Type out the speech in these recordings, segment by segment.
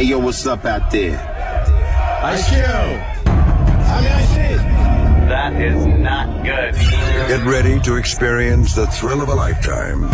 yo, what's up out there? Ice Cube. I mean, I see. That is not good. Get ready to experience the thrill of a lifetime.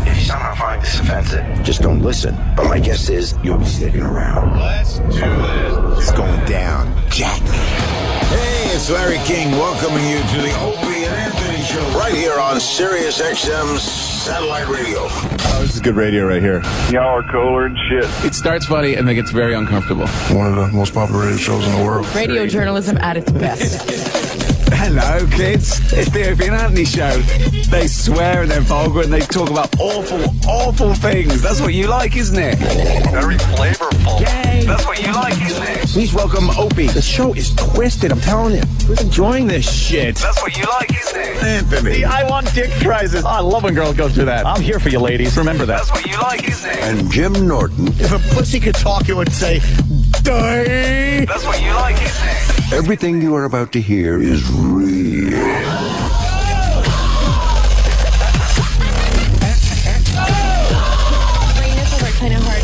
If you somehow find this offensive, just don't listen. But my guess is you'll be sticking around. Let's do this. It's going down. Jack. Hey, it's Larry King welcoming you to the Opie and Anthony Show right here on Sirius XM Satellite Radio. Oh, this is good radio right here. Y'all are cooler than shit. It starts funny and then gets very uncomfortable. One of the most popular radio shows in the world. Radio journalism at its best. Hello, kids. It's the Opie and Anthony Show. They swear and they're vulgar and they talk about awful, awful things. That's what you like, isn't it? Very flavorful. Yay! That's what you like, isn't it? Please welcome Opie. The show is twisted, I'm telling you. We're enjoying this shit. That's what you like, isn't it? Anthony. I want dick prizes. I love when girls go through that. I'm here for you, ladies. Remember that. That's what you like, isn't it? And Jim Norton. If a pussy could talk, it would say, die. That's what you like, isn't it? Everything you are about to hear is real. Kind of hard.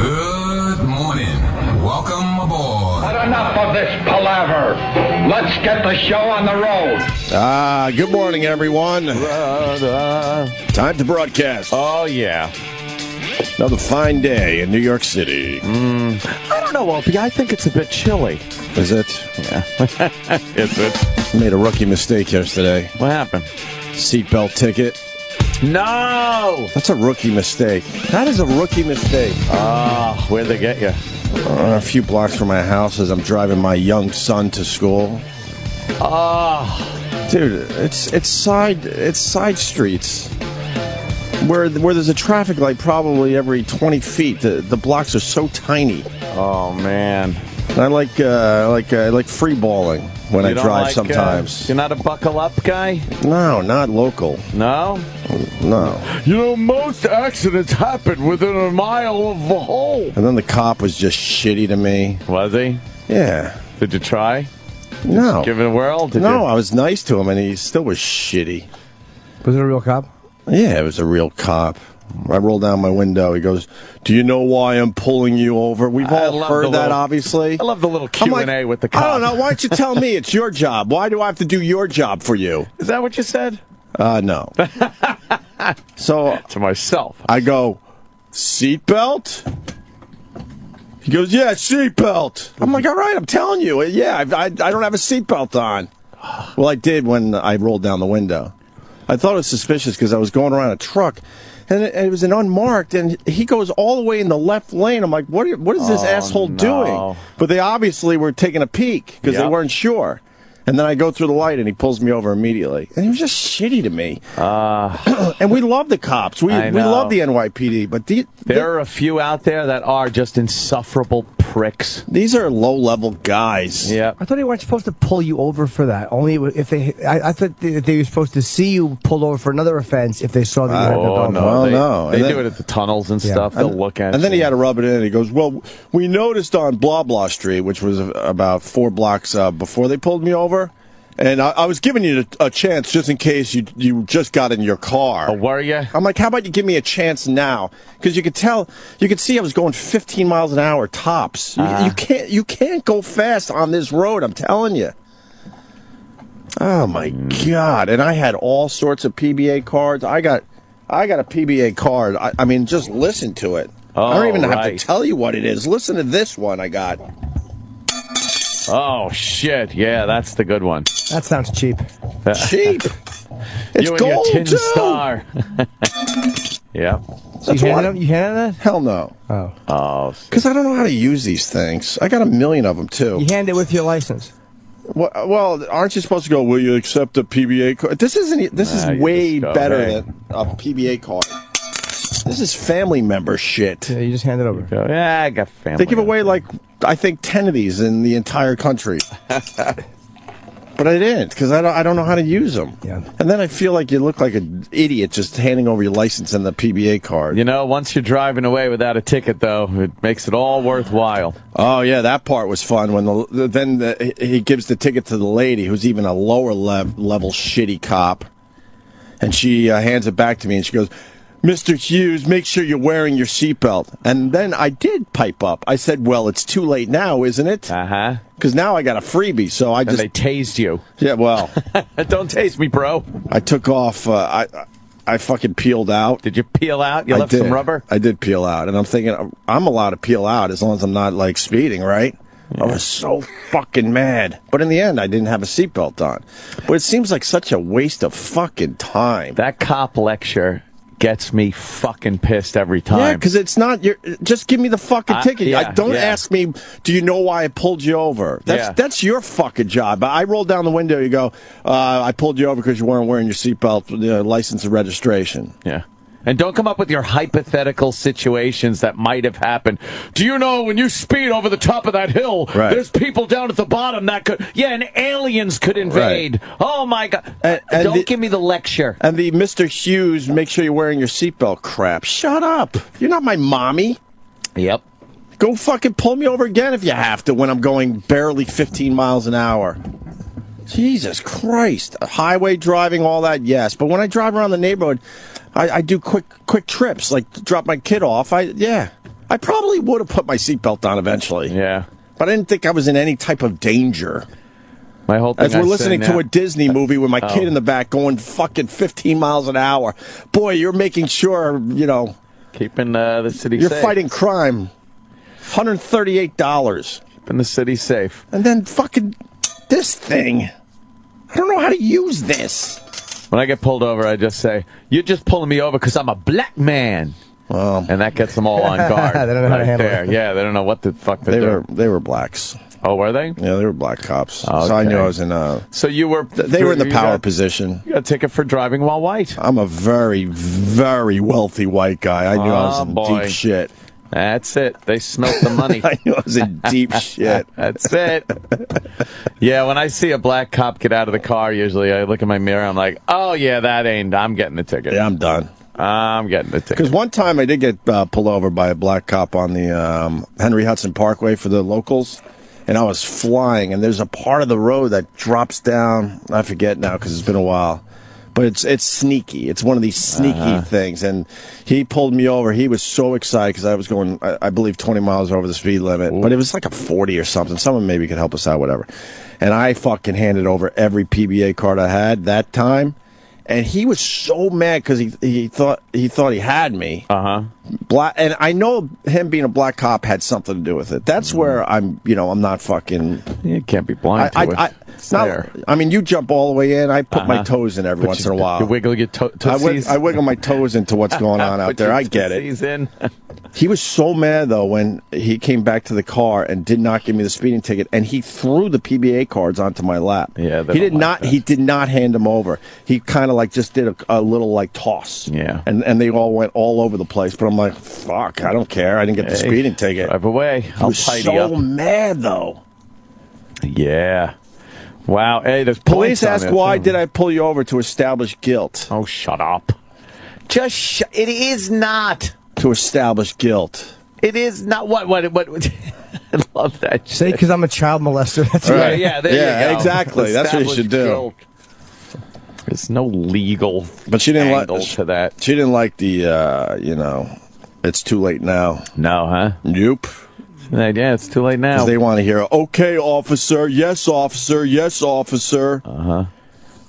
Good morning. Welcome aboard. But enough of this palaver. Let's get the show on the road. Good morning, everyone. Time to broadcast. Oh, yeah. Another fine day in New York City. I don't know, Opie. I think it's a bit chilly. Is it? Yeah. Is it? Made a rookie mistake yesterday. What happened? Seatbelt ticket. No! That's a rookie mistake. That is a rookie mistake. Where'd they get you? A few blocks from my house as I'm driving my young son to school. Dude, it's side streets where there's a traffic light probably every 20 feet. The blocks are so tiny. Oh, man. And I like free balling when I drive sometimes. You're not a buckle up guy? No, not local. No? No. You know, most accidents happen within a mile of a hole. And then the cop was just shitty to me. Was he? Yeah. Did you try? No. Give it a whirl? I was nice to him, and he still was shitty. Was it a real cop? Yeah, it was a real cop. I rolled down my window. He goes, "Do you know why I'm pulling you over?" We've all heard that, obviously. I love the little Q&A with the cop. I don't know. Why don't you tell me it's your job? Why do I have to do your job for you? Is that what you said? No. So to myself, I go, "Seatbelt?" He goes, "Yeah, seatbelt." I'm like, "All right, I'm telling you. Yeah, I don't have a seatbelt on." Well, I did when I rolled down the window. I thought it was suspicious because I was going around a truck, and it was an unmarked, and he goes all the way in the left lane. I'm like, what is this asshole doing? But they obviously were taking a peek because they weren't sure. And then I go through the light, and he pulls me over immediately. And he was just shitty to me. And we love the cops. We love the NYPD. But there are a few out there that are just insufferable pricks. These are low-level guys. Yeah. I thought they weren't supposed to pull you over for that. Only if they. I thought they were supposed to see you pulled over for another offense if they saw that you had no dog. No. They do it at the tunnels and stuff. They'll look at it. And then he had to rub it in. He goes, "Well, we noticed on blah blah street, which was about 4 blocks before they pulled me over." And I was giving you a chance just in case you just got in your car. Oh, were you? I'm like, how about you give me a chance now? Because you could see I was going 15 miles an hour tops. You can't go fast on this road. I'm telling you. Oh my God! And I had all sorts of PBA cards. I got a PBA card. I mean, just listen to it. I don't even have to tell you what it is. Listen to this one I got. Oh, shit. Yeah, that's the good one. That sounds cheap. Cheap. It's you and gold, your tin too. Star. Yeah. So you handed that? Hell no. Oh. Because I don't know how to use these things. I got a million of them, too. You hand it with your license. Well, aren't you supposed to go, will you accept a PBA card? This is way better than a PBA card. This is family member shit. Yeah, you just hand it over. Yeah, I got family. They give away, I think 10 of these in the entire country. But I didn't, because I don't know how to use them. Yeah. And then I feel like you look like an idiot just handing over your license and the PBA card. You know, once you're driving away without a ticket, though, it makes it all worthwhile. Oh, yeah, that part was fun. When he gives the ticket to the lady, who's even a lower level shitty cop. And she hands it back to me, and she goes, Mr. Hughes, make sure you're wearing your seatbelt. And then I did pipe up. I said, well, it's too late now, isn't it? Uh-huh. Because now I got a freebie, so I just... And they tased you. Yeah, well... Don't tase me, bro. I took off... I fucking peeled out. Did you peel out? You left some rubber? I did peel out. And I'm thinking, I'm allowed to peel out as long as I'm not, like, speeding, right? Yeah. I was so fucking mad. But in the end, I didn't have a seatbelt on. But it seems like such a waste of fucking time. That cop lecture gets me fucking pissed every time. Yeah, because it's not your. Just give me the fucking ticket. Don't ask me, do you know why I pulled you over? That's your fucking job. I roll down the window, you go, I pulled you over because you weren't wearing your seatbelt, license and registration. Yeah. And don't come up with your hypothetical situations that might have happened. Do you know when you speed over the top of that hill, there's people down at the bottom that could... Yeah, and aliens could invade. Right. Oh, my God. And don't give me the lecture. And the Mr. Hughes, make sure you're wearing your seatbelt crap. Shut up. You're not my mommy. Yep. Go fucking pull me over again if you have to when I'm going barely 15 miles an hour. Jesus Christ. Highway driving, all that, yes. But when I drive around the neighborhood... I do quick trips, like drop my kid off. I probably would have put my seatbelt on eventually. Yeah. But I didn't think I was in any type of danger. My whole thing As we're listening to a Disney movie with my kid in the back going fucking 15 miles an hour. Boy, you're making sure, keeping the city safe. You're fighting crime. $138. Keeping the city safe. And then fucking this thing. I don't know how to use this. When I get pulled over, I just say, you're just pulling me over because I'm a black man. Well, and that gets them all on guard. They don't know how to handle it. Yeah, they don't know what the fuck they're doing. They were blacks. Oh, were they? Yeah, they were black cops. Okay. So I knew I was in So you were... They were in the power position. You got a ticket for driving while white. I'm a very, very wealthy white guy. I knew I was in deep shit. That's it. They smelt the money. I knew I was in deep shit. That's it. Yeah, when I see a black cop get out of the car, usually I look in my mirror, I'm like, oh, yeah, I'm getting the ticket. Yeah, I'm done. I'm getting the ticket. Because one time I did get pulled over by a black cop on the Henry Hudson Parkway for the locals, and I was flying, and there's a part of the road that drops down. I forget now because it's been a while. But it's sneaky. It's one of these sneaky things. And he pulled me over. He was so excited because I was going, I believe, 20 miles over the speed limit. Ooh. But it was like a 40 or something. Someone maybe could help us out, whatever. And I fucking handed over every PBA card I had that time. And he was so mad because he thought he had me. Black, and I know him being a black cop had something to do with it. That's where I'm not fucking. You can't be blind to it. It's not, I mean, you jump all the way in. I put my toes in every once in a while. You wiggle your toesies? I wiggle my toes into what's going on out there. I get it. In. He was so mad, though, when he came back to the car and did not give me the speeding ticket, and he threw the PBA cards onto my lap. Yeah, he did not. He did not hand them over. He kind of like just did a little like toss. Yeah, and they all went all over the place. But I'm like, fuck, I don't care. I didn't get the speeding ticket. Drive away. He was so mad, though. Yeah. Wow. Hey, there's police ask why did I pull you over to establish guilt? Oh, shut up. Just it is not. To establish guilt. It is not. What? I love that. Say because I'm a child molester. That's right. Yeah, there you go. Exactly. That's what you should do. Guilt. There's no legal but she didn't angle to that. She didn't like the, it's too late now. No, huh? Nope. Yeah, it's too late now. Because they want to hear, okay, officer, yes, officer, yes, officer.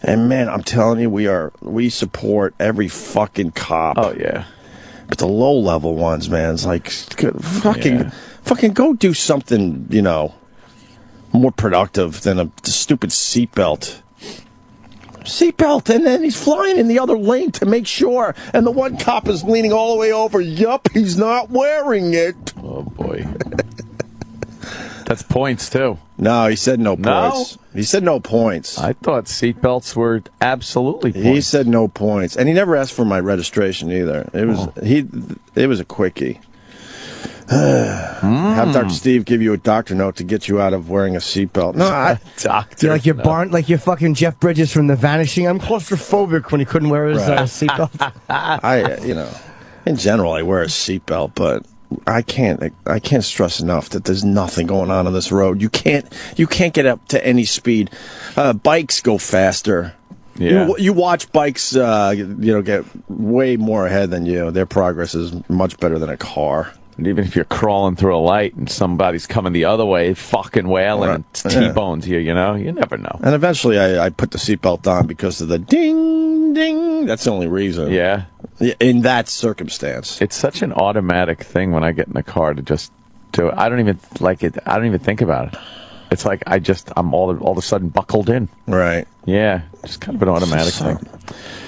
And man, I'm telling you, we support every fucking cop. Oh yeah. But the low level ones, man, it's like fucking go do something, more productive than a stupid seatbelt. Seatbelt, and then he's flying in the other lane to make sure. And the one cop is leaning all the way over. Yup, he's not wearing it. Oh boy. That's points, too. No, he said no points. He said no points. I thought seatbelts were absolutely points. He said no points. And he never asked for my registration either. It was it was a quickie. Have Dr. Steve give you a doctor note to get you out of wearing a seatbelt. No, doctor. You're like your like your fucking Jeff Bridges from The Vanishing. I'm claustrophobic when he couldn't wear his seatbelt. In general, I wear a seatbelt, but I can't stress enough that there's nothing going on this road. You can't get up to any speed. Bikes go faster. Yeah. You watch bikes, get way more ahead than you. Their progress is much better than a car. And even if you're crawling through a light and somebody's coming the other way, fucking wailing and T-bones you, you never know. And eventually I put the seatbelt on because of the ding, ding. That's the only reason. Yeah. In that circumstance. It's such an automatic thing when I get in the car to just do it. I don't even like it. I don't even think about it. It's like I'm all of a sudden buckled in. Right. Yeah. Just kind of an automatic thing.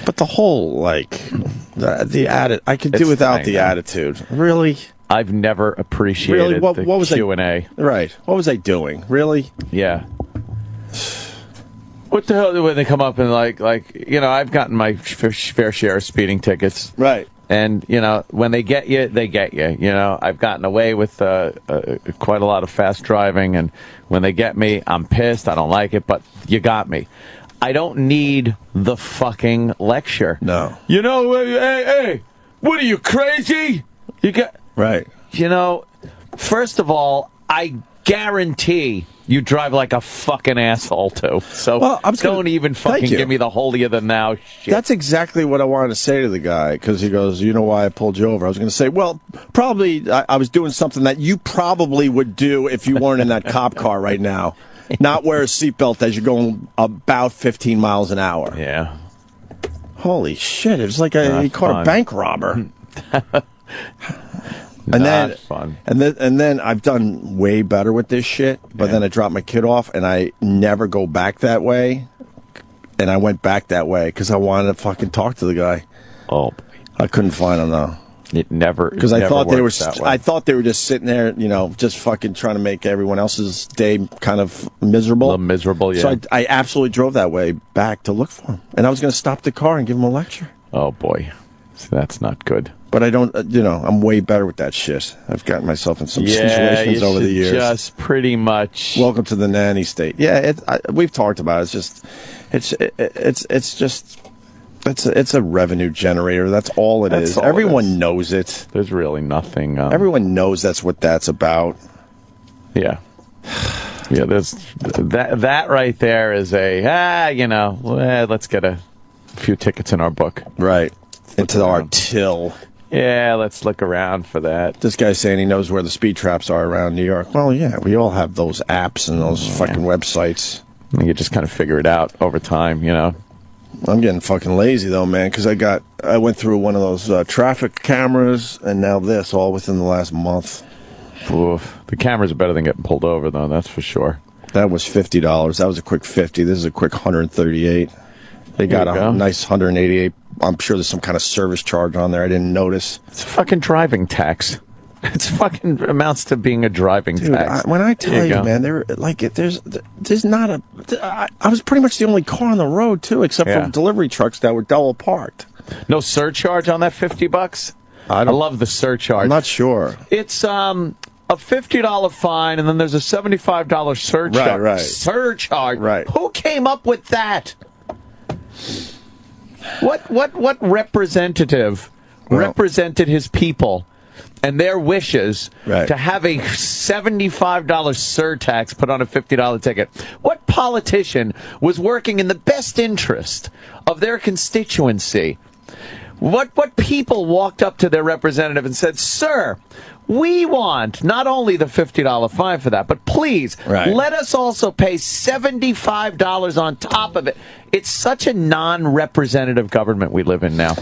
But the whole, the attitude, I could do without the attitude. Really? I've never appreciated what the was Q&A. Right. What was I doing? Really? Yeah. What the hell when they come up and I've gotten my fair share of speeding tickets. Right. And, when they get you, they get you. I've gotten away with quite a lot of fast driving, and when they get me, I'm pissed. I don't like it, but you got me. I don't need the fucking lecture. No. Hey, what are you, crazy? Right. First of all, I guarantee you drive like a fucking asshole, too. So don't even fucking give me the holier-than-thou shit. That's exactly what I wanted to say to the guy, because he goes, you know why I pulled you over? I was going to say, well, probably I was doing something that you probably would do if you weren't in that cop car right now. Not wear a seatbelt as you're going about 15 miles an hour. Yeah. Holy shit, it was like he caught a bank robber. And then I've done way better with this shit, but then I dropped my kid off, and I never go back that way. And I went back that way because I wanted to fucking talk to the guy. Oh, boy. I couldn't find him though. It never because I thought they were. I thought they were just sitting there, just fucking trying to make everyone else's day kind of miserable. A little miserable, yeah. So I absolutely drove that way back to look for him, and I was going to stop the car and give him a lecture. Oh boy, so that's not good. But I don't, I'm way better with that shit. I've gotten myself in some situations over the years. Just pretty much. Welcome to the nanny state. Yeah, we've talked about it. It's a revenue generator. That's all it is. Everyone knows it. There's really nothing. Everyone knows that's what that's about. Yeah. Yeah, there's that right there is let's get a few tickets in our book. Right. Into our till. Yeah, let's look around for that. This guy's saying he knows where the speed traps are around New York. Well, yeah, we all have those apps and those fucking websites. You just kind of figure it out over time, I'm getting fucking lazy, though, man, because I went through one of those traffic cameras, and now this, all within the last month. Oof. The cameras are better than getting pulled over, though, that's for sure. That was $50. That was a quick 50. This is a quick 138. They got a nice 188. I'm sure there's some kind of service charge on there. I didn't notice. It's a fucking driving tax. It's fucking amounts to being a driving tax. When I tell you, man, there's not a. I was pretty much the only car on the road too, except for delivery trucks that were double parked. No surcharge on that $50. I love the surcharge. I'm not sure. It's a $50 fine, and then there's a $75 surcharge. Right. Surcharge. Right. Who came up with that? What representative represented his people and their wishes to have a $75 surtax put on a $50 ticket? What politician was working in the best interest of their constituency? What people walked up to their representative and said, "Sir, we want not only the $50 fine for that, but please let us also pay $75 on top of it." It's such a non-representative government we live in now.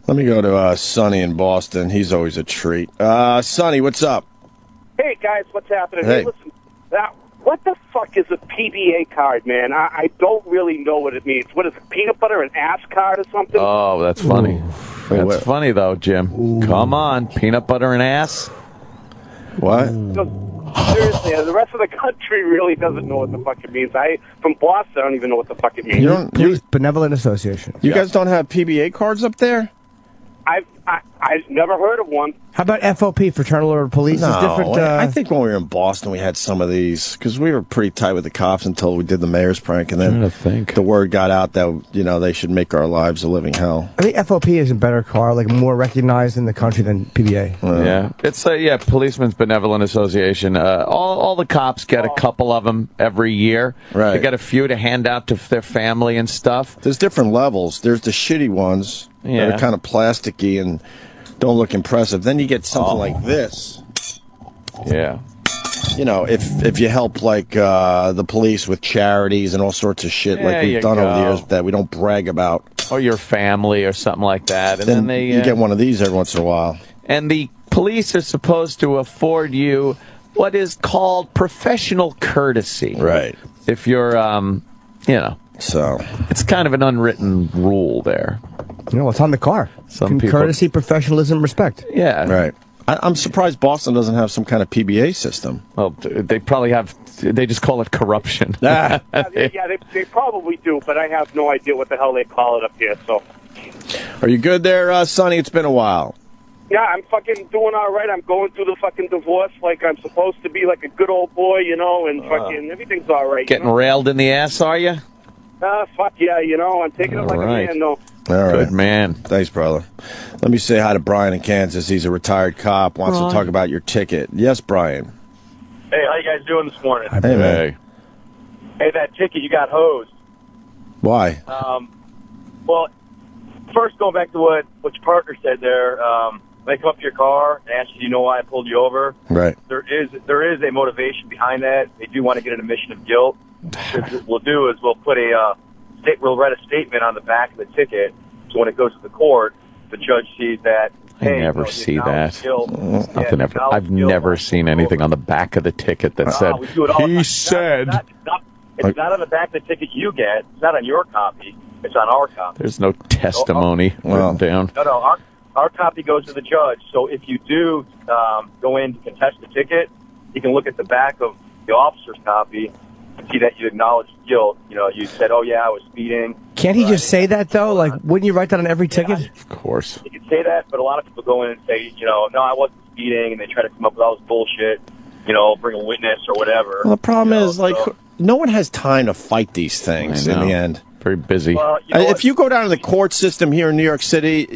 Let me go to Sonny in Boston. He's always a treat. Sonny, what's up? Hey, guys, what's happening? Hey. Hey, listen, what the fuck is a PBA card, man? I don't really know what it means. What is it, peanut butter and ass card or something? Oh, that's funny. That's funny, though, Jim. Ooh. Come on, peanut butter and ass. What? Seriously, the rest of the country really doesn't know what the fuck it means. From Boston, I don't even know what the fuck it means. Police Benevolent Association. You guys don't have PBA cards up there? I I've never heard of one. How about FOP, Fraternal Order of Police? No, It's different. I think when we were in Boston, we had some of these because we were pretty tight with the cops until we did the mayor's prank, and then the word got out that they should make our lives a living hell. I think FOP is a better car, like more recognized in the country than PBA. Yeah, it's Policemen's Benevolent Association. All the cops get a couple of them every year. Right, they get a few to hand out to their family and stuff. There's different levels. There's the shitty ones that are kind of plasticky and don't look impressive. Then you get something like this. Yeah. If you help like the police with charities and all sorts of shit like we've done over the years that we don't brag about. Or your family or something like that. And then they you get one of these every once in a while. And the police are supposed to afford you what is called professional courtesy. Right. If you're, So it's kind of an unwritten rule there. It's on the car. Courtesy, professionalism, respect. Yeah. Right. I'm surprised Boston doesn't have some kind of PBA system. Well, they probably have. They just call it corruption. They probably do, but I have no idea what the hell they call it up here. So, are you good there, Sonny? It's been a while. Yeah, I'm fucking doing all right. I'm going through the fucking divorce like I'm supposed to be, like a good old boy, and fucking everything's all right. Getting railed in the ass, are you? Fuck yeah, I'm taking it like a man, though. All right. Good man. Thanks, brother. Let me say hi to Bryan in Kansas. He's a retired cop, wants to talk about your ticket. Yes, Bryan. Hey, how you guys doing this morning? Hey, man. Hey, that ticket, you got hosed. Why? Well, first going back to what your partner said there, when they come up to your car and ask you, why I pulled you over? Right. There is a motivation behind that. They do want to get an admission of guilt. What we'll do is we'll put we'll write a statement on the back of the ticket, so when it goes to the court, the judge sees that. I never see that. I've never seen anything on the back of the ticket that said, he said. It's not on the back of the ticket you get. It's not on your copy. It's on our copy. There's no testimony written down. No, our copy goes to the judge. So if you do go in to contest the ticket, you can look at the back of the officer's copy and see that you acknowledged guilt. You said, oh, yeah, I was speeding. Can't he just say that, though? Like, wouldn't you write that on every ticket? Of course. You can say that, but a lot of people go in and say, no, I wasn't speeding, and they try to come up with all this bullshit, bring a witness or whatever. Well, the problem is, no one has time to fight these things in the end. Very busy. Well, if you go down to the court system here in New York City,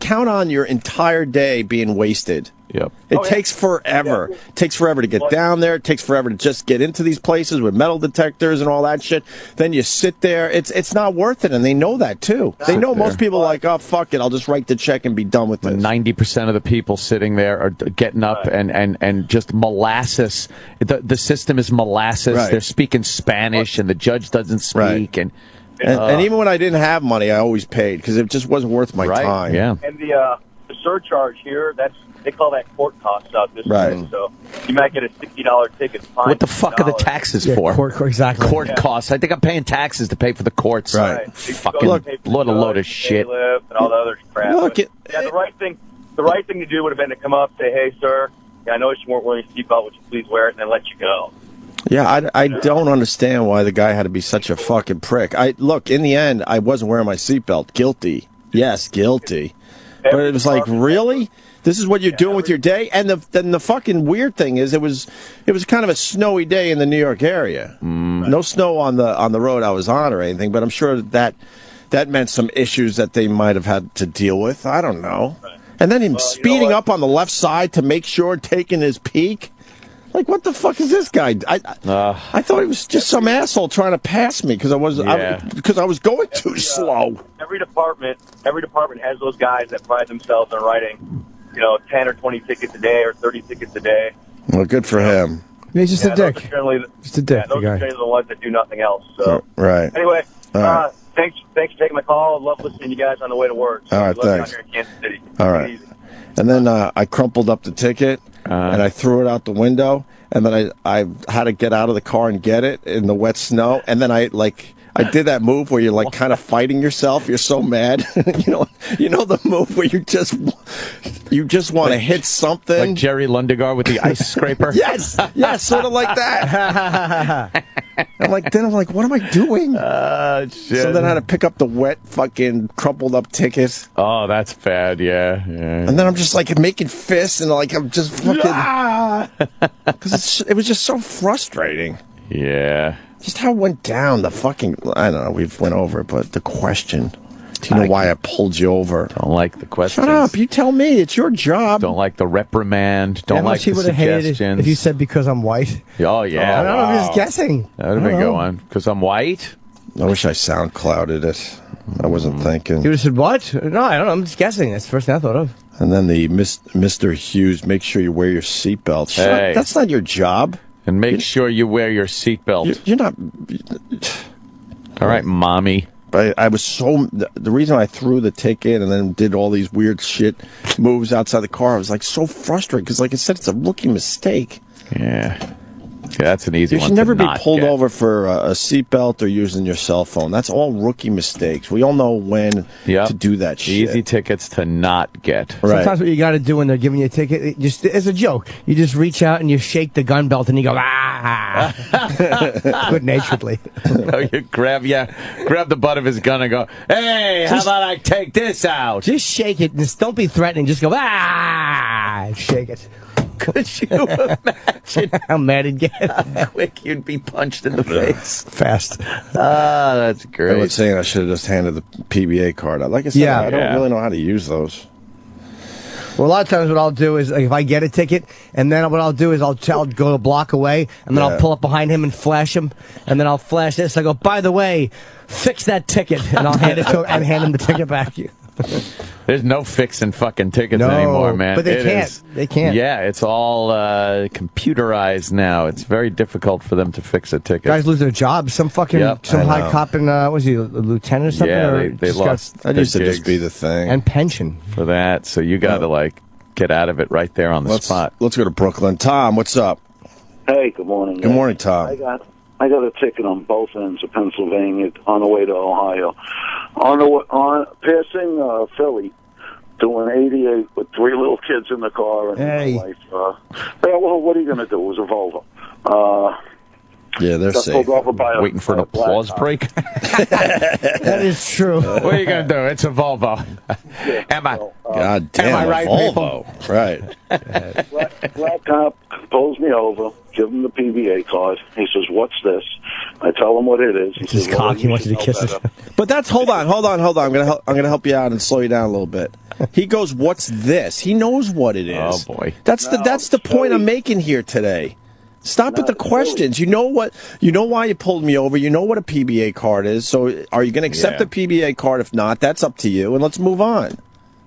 count on your entire day being wasted. Yep. It takes forever. Yeah. It takes forever to get down there. It takes forever to just get into these places with metal detectors and all that shit. Then you sit there. It's not worth it, and they know that, too. They know most people are like, oh, fuck it, I'll just write the check and be done with this. 90% of the people sitting there are getting up and just molasses. The system is molasses. Right. They're speaking Spanish, and the judge doesn't speak. Right. And even when I didn't have money, I always paid because it just wasn't worth my time. Yeah. And the surcharge here, they call that court costs out this way. So you might get a $60 ticket. What the fuck are the taxes for? Exactly. Court costs. I think I'm paying taxes to pay for the courts. Right. Fucking load of shit. And all the other crap. The right thing to do would have been to come up, say, hey, sir, I noticed you weren't wearing a seatbelt. Would you please wear it, and then let you go. Yeah, I don't understand why the guy had to be such a fucking prick. Look, in the end, I wasn't wearing my seatbelt. Guilty. Yes, guilty. But it was like, really? This is what you're doing with your day? And then the fucking weird thing is it was kind of a snowy day in the New York area. No snow on the road I was on or anything, but I'm sure that meant some issues that they might have had to deal with. I don't know. Right. And then him speeding up on the left side to make sure, taking his peek. Like, what the fuck is this guy? I thought he was just some asshole trying to pass me because I was going too slow. Every department has those guys that pride themselves on writing, 10 or 20 tickets a day or 30 tickets a day. Well, good for him. Yeah, he's just a dick. Just a dick. Yeah, those are generally the ones that do nothing else. So right. Anyway, thanks for taking my call. Love listening to you guys on the way to work. All right, thanks. Here in Kansas City. All right. And then I crumpled up the ticket. And I threw it out the window, and then I had to get out of the car and get it in the wet snow, and then I did that move where you're like kind of fighting yourself. You're so mad, you know the move where you just you just want to hit something. Like Jerry Lundegaard with the ice scraper? Yes, sort of like that. I'm like, what am I doing? Shit. So then I had to pick up the wet, fucking crumpled up ticket. Oh, that's bad, yeah. And then I'm just like making fists and like I'm just fucking. Because it was just so frustrating. Yeah. Just how it went down, the fucking. I don't know, we've went over it, but the question. Do you know why I pulled you over? Don't like the questions. Shut up. You tell me. It's your job. Don't like the reprimand. Don't like the suggestions. If you said because I'm white. Oh, yeah. I don't know. I'm just guessing. That would have been going. Because I'm white? I wish I sound clouded it. I wasn't thinking. You would have said, what? No, I don't know. I'm just guessing. That's the first thing I thought of. And then the Mr. Hughes, make sure you wear your seatbelt. Hey. That's not your job. And make sure you wear your seatbelt. You're not. All right, mommy. I was so. The reason I threw the ticket and then did all these weird shit moves outside the car, I was like so frustrated because, like I said, it's a rookie mistake. Yeah. That's an easy one. You should never be pulled get over for a seatbelt or using your cell phone. That's all rookie mistakes. We all know when to do that shit. Easy tickets to not get. Right. Sometimes what you got to do when they're giving you a ticket, just as a joke, you just reach out and you shake the gun belt and you go, good-naturedly. You grab the butt of his gun and go, hey, how about I take this out? Just shake it. Just don't be threatening. Just go, shake it. Could you imagine how mad it'd get? How quick you'd be punched in the face? Fast. That's great. I was saying I should have just handed the PBA card out. Like I said, I don't really know how to use those. Well, a lot of times what I'll do is, like, if I get a ticket, and then what I'll do is I'll go a block away, and then I'll pull up behind him and flash him, and then I'll flash this. I go, by the way, fix that ticket, and I'll hand it to him and hand him the ticket back. There's no fixing fucking tickets anymore, man. But they can't. They can't. Yeah, it's all computerized now. It's very difficult for them to fix a ticket. Guys lose their jobs. Some fucking high cop in was he a lieutenant or something? Yeah, they lost. That used to just be the thing. And pension for that. So you got to get out of it right there on the spot. Let's go to Brooklyn. Tom, what's up? Hey, good morning. Good morning, Tom. I got a ticket on both ends of Pennsylvania on the way to Ohio. On passing Philly, doing 88 with 3 little kids in the car and my wife. Well, what are you going to do? It was a Volvo. Yeah, they're safe. Waiting for an applause break. That is true. What are you going to do? It's a Volvo. God damn, am I right, Volvo. people? Right. Black cop pulls me over, give him the PBA card. He says, "What's this?" I tell him what it is. He says, cock. He wants you to kiss it. But that's hold on. I'm gonna help you out and slow you down a little bit. He goes, "What's this?" He knows what it is. Oh boy, that's the point I'm making here today. Stop with the questions. You know what? You know why you pulled me over. You know what a PBA card is. So are you going to accept the PBA card? If not, that's up to you. And let's move on.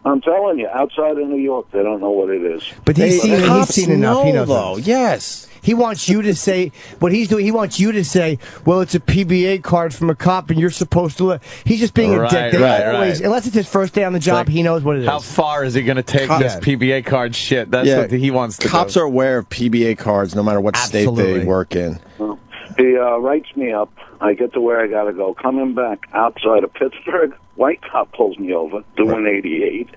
I'm telling you, outside of New York, they don't know what it is. But he's seen enough. He knows though. Yes. He wants you to say what he's doing. He wants you to say, "Well, it's a PBA card from a cop, and you're supposed to." He's just being a dick. Always, unless it's his first day on the job, he knows what it is. How far is he going to take this PBA card shit? That's what he wants to. Cops are aware of PBA cards, no matter what state they work in. He writes me up. I get to where I got to go. Coming back outside of Pittsburgh, white cop pulls me over, doing 88.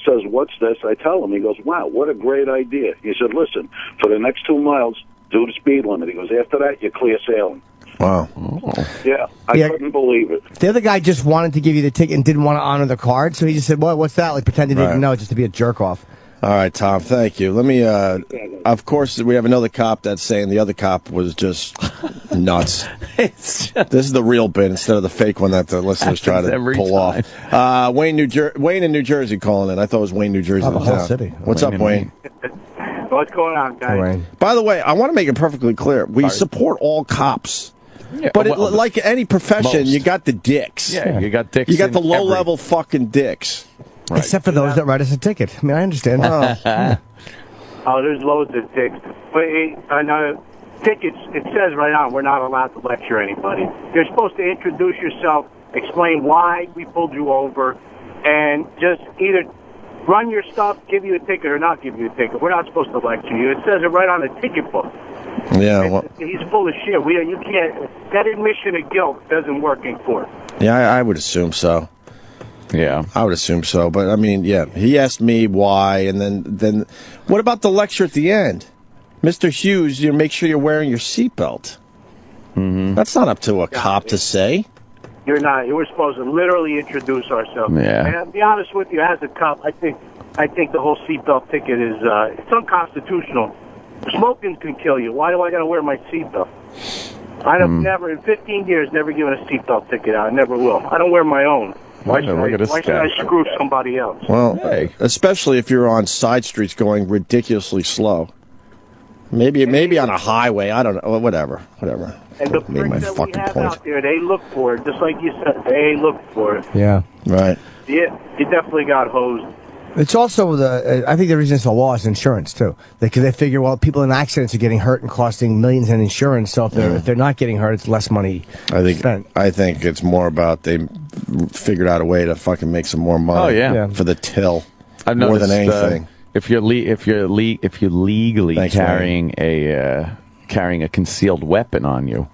Says, "What's this?" I tell him. He goes, "Wow, what a great idea." He said, "Listen, for the next 2 miles, do the speed limit." He goes, "After that, you're clear sailing." Wow. Yeah, I couldn't believe it. The other guy just wanted to give you the ticket and didn't want to honor the card, so he just said, "Well, what's that?" Like pretending he didn't know, just to be a jerk off. All right, Tom, thank you. Let me, of course, we have another cop that's saying the other cop was just nuts. This is the real bit instead of the fake one that the listeners try to pull off. Wayne in New Jersey calling in. I thought it was Wayne, New Jersey. The whole city. What's up, Wayne? What's going on, guys? Wayne. By the way, I want to make it perfectly clear. We support all cops. Yeah, but like any profession, you got the dicks. Yeah, you got dicks. You got the low-level fucking dicks. Right. Except for those that write us a ticket. I mean, I understand. There's loads of dicks. But on tickets, it says right on, we're not allowed to lecture anybody. You're supposed to introduce yourself, explain why we pulled you over, and just either run your stuff, give you a ticket, or not give you a ticket. We're not supposed to lecture you. It says it right on the ticket book. Yeah, well, he's full of shit. You can't. That admission of guilt doesn't work in court. Yeah, I would assume so. Yeah. I would assume so. But, I mean, yeah, he asked me why, and then what about the lecture at the end? Mr. Hughes, make sure you're wearing your seatbelt. Mm-hmm. That's not up to a cop to say. You're not. You were supposed to literally introduce ourselves. Yeah. And to be honest with you, as a cop, I think the whole seatbelt ticket is it's unconstitutional. Smoking can kill you. Why do I got to wear my seatbelt? I have never, in 15 years, never given a seatbelt ticket out. I never will. I don't wear my own. Why should I screw somebody else? Well, especially if you're on side streets going ridiculously slow. Maybe on a highway. I don't know. Whatever. And the pricks that we have out there, they look for it. Just like you said, they look for it. Yeah. Right. Yeah, you definitely got hosed. It's also I think the reason it's a law is insurance too, because they figure, well, people in accidents are getting hurt and costing millions in insurance. So if they're not getting hurt, it's less money. I think it's more about they figured out a way to fucking make some more money. For the till. I've more noticed, than anything. If you're legally carrying a concealed weapon on you,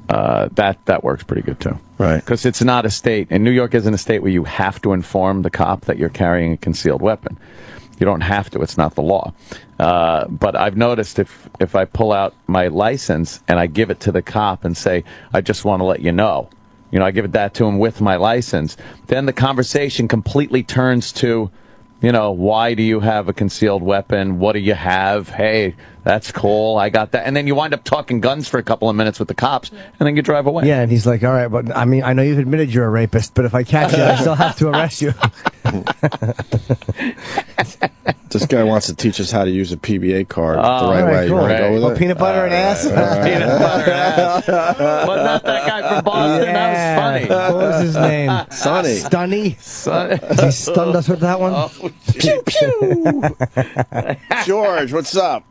that works pretty good too. Right. Because it's not a state, and New York isn't a state where you have to inform the cop that you're carrying a concealed weapon. You don't have to. It's not the law. But I've noticed if I pull out my license and I give it to the cop and say, I just want to let you know, I give that to him with my license, then the conversation completely turns to, why do you have a concealed weapon? What do you have? Hey, that's cool. I got that. And then you wind up talking guns for a couple of minutes with the cops, and then you drive away. Yeah, and he's like, all right, but I mean, I know you've admitted you're a rapist, but if I catch you, I still have to arrest you. This guy wants to teach us how to use a PBA card the right way. Cool. You want to go with it? Peanut butter and ass? Peanut butter and ass. Wasn't that guy from Boston? Yeah. That was funny. What was his name? Sonny. Stunny? He stunned us with that one? Oh, pew, pew. George, what's up?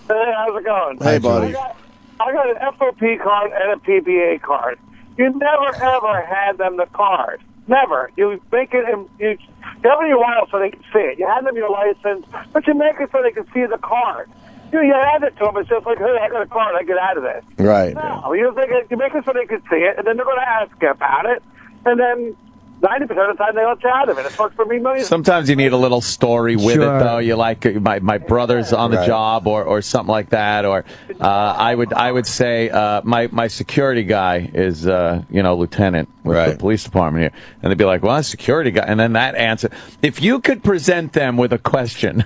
Hey, how's it going? Hey, buddy. I got an FOP card and a PBA card. You never, ever hand them the card. Never. You make it, you have it in your wallet so they can see it. You hand them your license, but you make it so they can see the card. You hand it to them, it's just like, hey, I got a card, I get out of this. Right. No, you make it so they can see it, and then they're going to ask you about it, and then 90% of the time they let you out of it. It's worked for me millions. Sometimes you need a little story with it, though. You like my brother's on the job or something like that. Or I would say my security guy is lieutenant with the police department here, and they'd be like, well, security guy, and then that answer. If you could present them with a question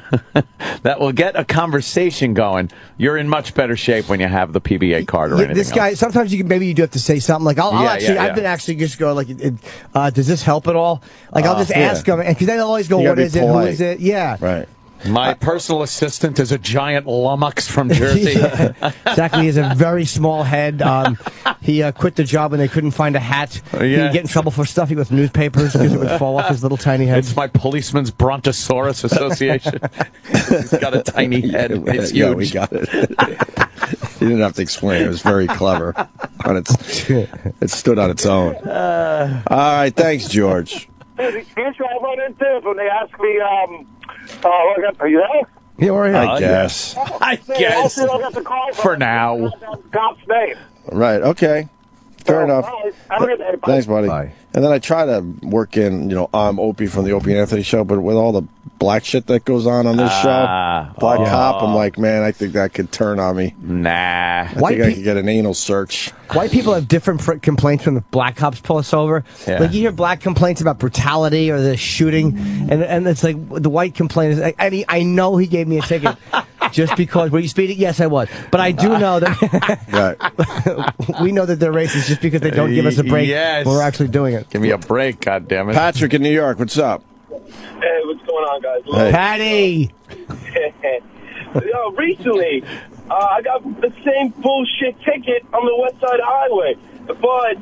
that will get a conversation going, you're in much better shape when you have the PBA card or anything. This guy, else. Sometimes you do have to say something like, I've been actually just going like, does this help at all? Like, I'll just ask them, because they always go, what is it? Who is it? Yeah. Right. My personal assistant is a giant lummox from Jersey. Exactly. He has a very small head. He quit the job when they couldn't find a hat. He'd get in trouble for stuffing with newspapers because it would fall off his little tiny head. It's my policeman's Brontosaurus Association. He's got a tiny head. It's huge. Yeah, we got it. You didn't have to explain. It was very clever. It stood on its own. All right. Thanks, George. The issue I run into is when they ask me, are you there? Yeah, we're here. I guess. I guess. For now. Cop's name. Right. Okay. Fair enough. Have a good day. Bye. Thanks, buddy. Bye. And then I try to work in, I'm Opie from the Opie and Anthony show, but with all the black shit that goes on this show, black cop, I'm like, man, I think that could turn on me. Nah. I think I could get an anal search. White people have different complaints when the black cops pull us over. Yeah. Like, you hear black complaints about brutality or the shooting, and it's like the white complaint is like, I know he gave me a ticket just because. Were you speeding? Yes, I was. But I do know that we know that they're racist just because they don't give us a break when we're actually doing it. Give me a break, goddammit. Patrick in New York, what's up? Hey, what's going on, guys? Hey. Patty! Yo, recently, I got the same bullshit ticket on the West Side Highway, but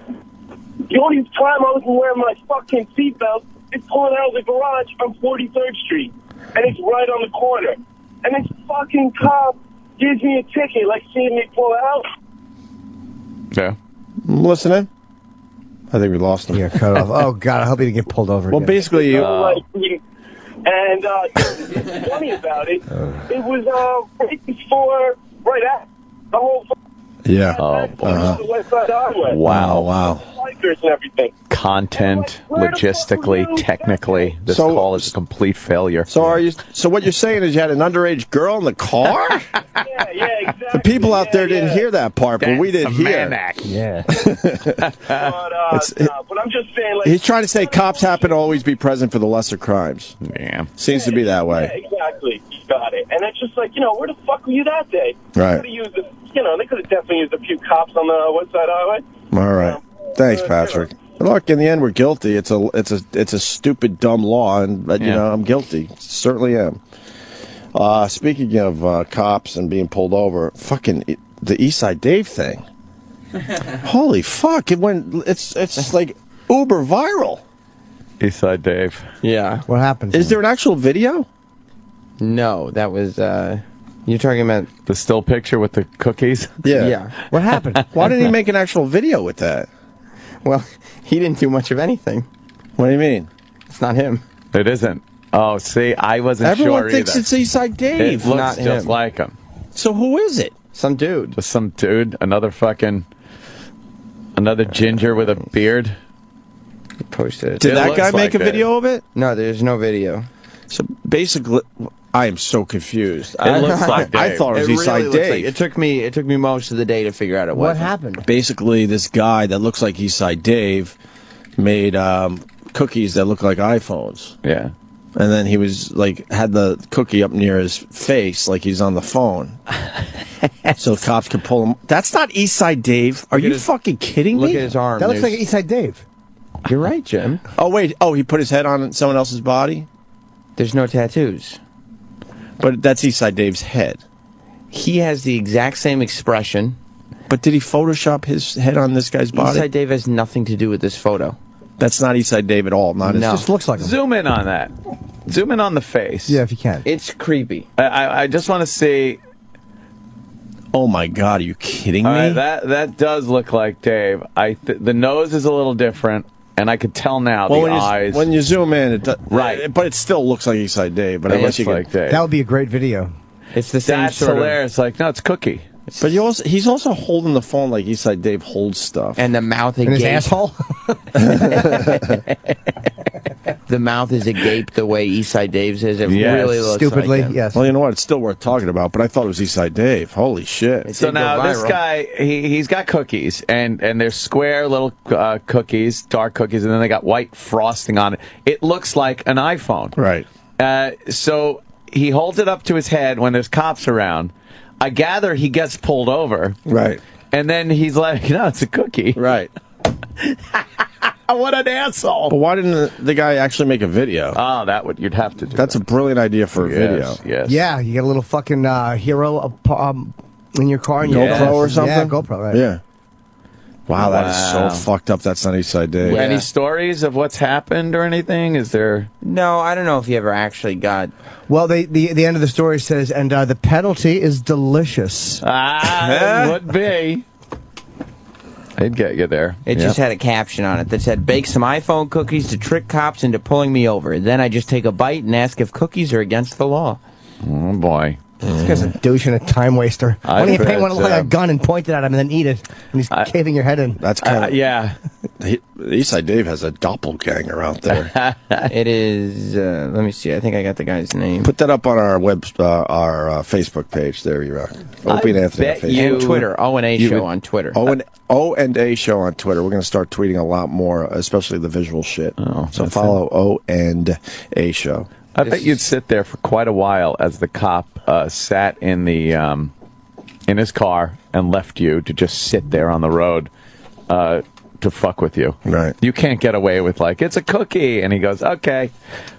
the only time I wasn't wearing my fucking seatbelt is pulling out of the garage on 43rd Street, and it's right on the corner. And this fucking cop gives me a ticket, like seeing me pull out. Yeah. I'm listening. I think we lost him. Yeah, cut off. Oh, God, I hope he didn't get pulled over again. Basically, And what's funny about it, it was right before, right after the whole yeah. the West Side Highway. Wow. Like, helicopters and everything. Content, logistically, technically, this call is a complete failure. So what you're saying is you had an underage girl in the car? Yeah, exactly. The people out there didn't hear that part, but we did hear. Yeah. But I'm just saying, like, He's trying to say cops happen to always be present for the lesser crimes. Yeah. Seems to be that way. Yeah, exactly. You got it. And it's just like, where the fuck were you that day? Right. They could have definitely used a few cops on the West Side Highway. All right. Thanks, Patrick. Look, in the end, we're guilty. It's a stupid, dumb law, and I'm guilty. Certainly am. Speaking of cops and being pulled over, fucking the Eastside Dave thing. Holy fuck! It's like uber viral. Eastside Dave. Yeah. What happened? Is there an actual video? No, that was. You're talking about the still picture with the cookies? Yeah. What happened? Why didn't he make an actual video with that? Well, he didn't do much of anything. What do you mean? It's not him. It isn't. Oh, see, I wasn't Everyone sure thinks either. it's Eastside Dave. It looks Not just him. like him. So who is it? Some dude. Just some dude, another ginger with a beard. He posted it. Did that looks guy make like a video of it? No, there's no video. So basically, I am so confused. It looks like Dave. I thought it was Eastside looks Dave. like- it took me most of the day to figure out it What was. happened? Basically, this guy that looks like Eastside Dave made cookies that look like iPhones. Yeah. And then he was had the cookie up near his face like he's on the phone. So the cops could pull him. That's not Eastside Dave. Are you fucking kidding me? Look at his arm. That looks like Eastside Dave. You're right, Jim. Oh, wait. Oh, he put his head on someone else's body? There's no tattoos. But that's Eastside Dave's head. He has the exact same expression. But did he Photoshop his head on this guy's body? Eastside Dave has nothing to do with this photo. That's not Eastside Dave at all. Not No. It just looks like him. Zoom in on that. Zoom in on the face. Yeah, if you can. It's creepy. I just want to see. Oh my God! Are you kidding me? That does look like Dave. The nose is a little different, and I could tell now the eyes. When you zoom in, Right. but it still looks like Eastside Dave. But It unless looks you like Dave. That would be a great video. It's the same That's sort hilarious. Like, no, it's Cookie. But he's also holding the phone like Eastside Dave holds stuff. And the mouth In his agape. asshole? The mouth is agape the way Eastside Dave's is. It Yes. really looks Stupidly, like him. yes. Well, you know what? It's still worth talking about. But I thought it was Eastside Dave. Holy shit! It So did go now this viral. guy, he's got cookies, and they're square little cookies, dark cookies, and then they got white frosting on it. It looks like an iPhone. Right. So he holds it up to his head when there's cops around. I gather he gets pulled over. Right. And then he's like, no, it's a cookie. Right. What an asshole. But why didn't the guy actually make a video? Oh, you'd have to do That's a brilliant idea for a video. Yes. Yeah, you get a little fucking hero in your car. And GoPro or something? Yeah, GoPro, right. Yeah. Wow, that is so fucked up. That's not Eastside Dave. Any stories of what's happened or anything? Is there? No, I don't know if he ever actually got. Well, the end of the story says, and the penalty is delicious. It would be. I'd get you there. It just had a caption on it that said, "Bake some iPhone cookies to trick cops into pulling me over. Then I just take a bite and ask if cookies are against the law." Oh, boy. This guy's a douche and a time waster. Why don't you paint one like a gun and point it at him and then eat it? And he's caving your head in. That's kind of yeah. Eastside Dave has a doppelganger out there. It is. Let me see. I think I got the guy's name. Put that up on our Facebook page. There you are. Opie and Anthony on Facebook. And Twitter. O&A show on Twitter. O&A show on Twitter. We're going to start tweeting a lot more, especially the visual shit. So follow O&A show. I bet you'd sit there for quite a while as the cop sat in the in his car and left you to just sit there on the road to fuck with you. Right. You can't get away with it's a cookie, and he goes, okay.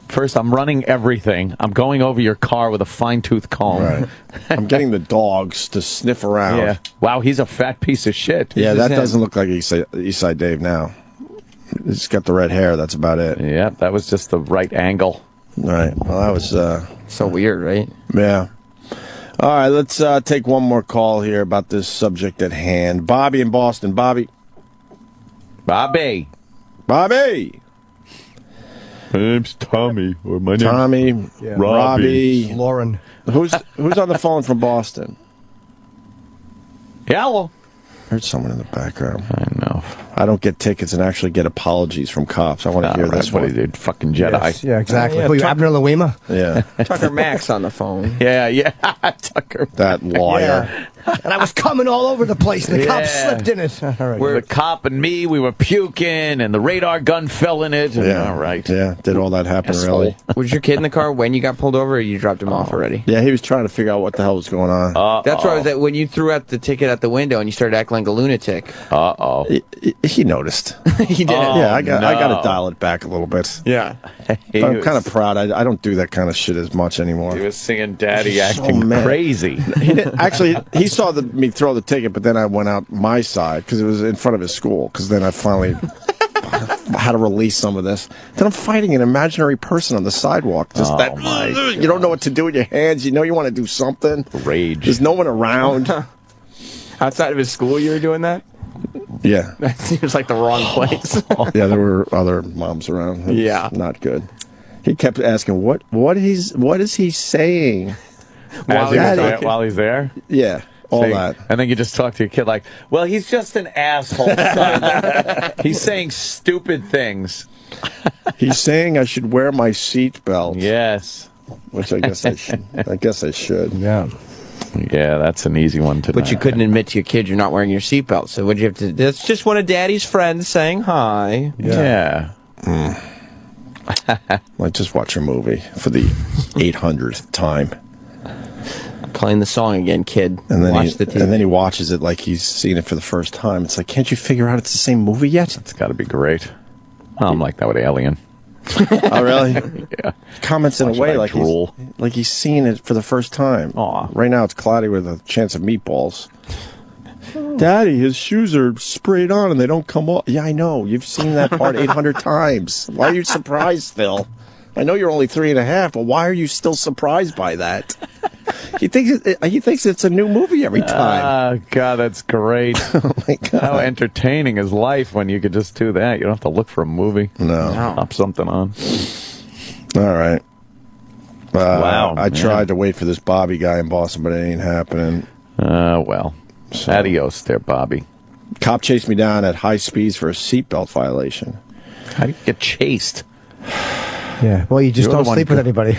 First, I'm running everything. I'm going over your car with a fine-tooth comb. Right. I'm getting the dogs to sniff around. Yeah. Wow, he's a fat piece of shit. Yeah, that doesn't look like Eastside Dave now. He's got the red hair. That's about it. Yeah, that was just the right angle. Right. Well, that was so weird, right? Yeah. All right, let's take one more call here about this subject at hand. Bobby in Boston. Bobby. Bobby. Bobby. My name's Tommy, or my name's Tommy. Yeah. Robbie. Lauren. Who's on the phone from Boston? Hello. Heard someone in the background. I know. I don't get tickets and actually get apologies from cops. I want to hear this one. Dude, fucking Jedi. Yes, yeah, exactly. Yeah, Who, you Abner Louima? Yeah. Tucker Max on the phone. Yeah. Tucker. That lawyer. Yeah. And I was coming all over the place, and the cop slipped in it. All right. Where the cop and me, we were puking, and the radar gun fell in it. And, all right. Yeah, did all that happen, really? Was your kid in the car when you got pulled over, or you dropped him off already? Yeah, he was trying to figure out what the hell was going on. That's where I was at when you threw out the ticket at the window and you started acting like a lunatic. He noticed. He did. Yeah, I got to dial it back a little bit. Yeah. But I'm kind of proud. I don't do that kind of shit as much anymore. He was singing Daddy acting crazy. Actually, he saw me throw the ticket, but then I went out my side because it was in front of his school. Because then I finally had to release some of this. Then I'm fighting an imaginary person on the sidewalk. Just you don't know what to do with your hands. You know you want to do something. Rage. There's no one around. Outside of his school, you were doing that? Yeah. That seems like the wrong place. Yeah, there were other moms around. Yeah. Not good. He kept asking, what is he saying? While he's there? Yeah. All that. And then you just talk to your kid like, well, he's just an asshole. He's saying stupid things. He's saying I should wear my seatbelt. Yes. Which I guess I should. Yeah. Yeah, that's an easy one to But you couldn't admit to your kid you're not wearing your seatbelt. So what'd you have to do? That's just one of Daddy's friends saying hi. Yeah. Like, just watch a movie for the 800th time. Playing the song again, kid. And then, Watch the TV. and then he watches it like he's seen it for the first time. It's like, can't you figure out it's the same movie yet? It's got to be great. I'm like that with Alien. Oh, really? Yeah. Comments in a way like he's seen it for the first time. Aw. Right now it's cloudy with a chance of meatballs. Daddy, his shoes are sprayed on and they don't come off. Yeah, I know. You've seen that part 800 times. Why are you surprised, Phil? I know you're only 3.5, but why are you still surprised by that? He thinks it's a new movie every time. Oh, God, that's great. Oh, my God. How entertaining is life when you could just do that? You don't have to look for a movie. No. Pop something on. All right. Wow. I tried to wait for this Bobby guy in Boston, but it ain't happening. Well. So, adios there, Bobby. Cop chased me down at high speeds for a seatbelt violation. How do you get chased? Yeah. Well, you just don't sleep with anybody.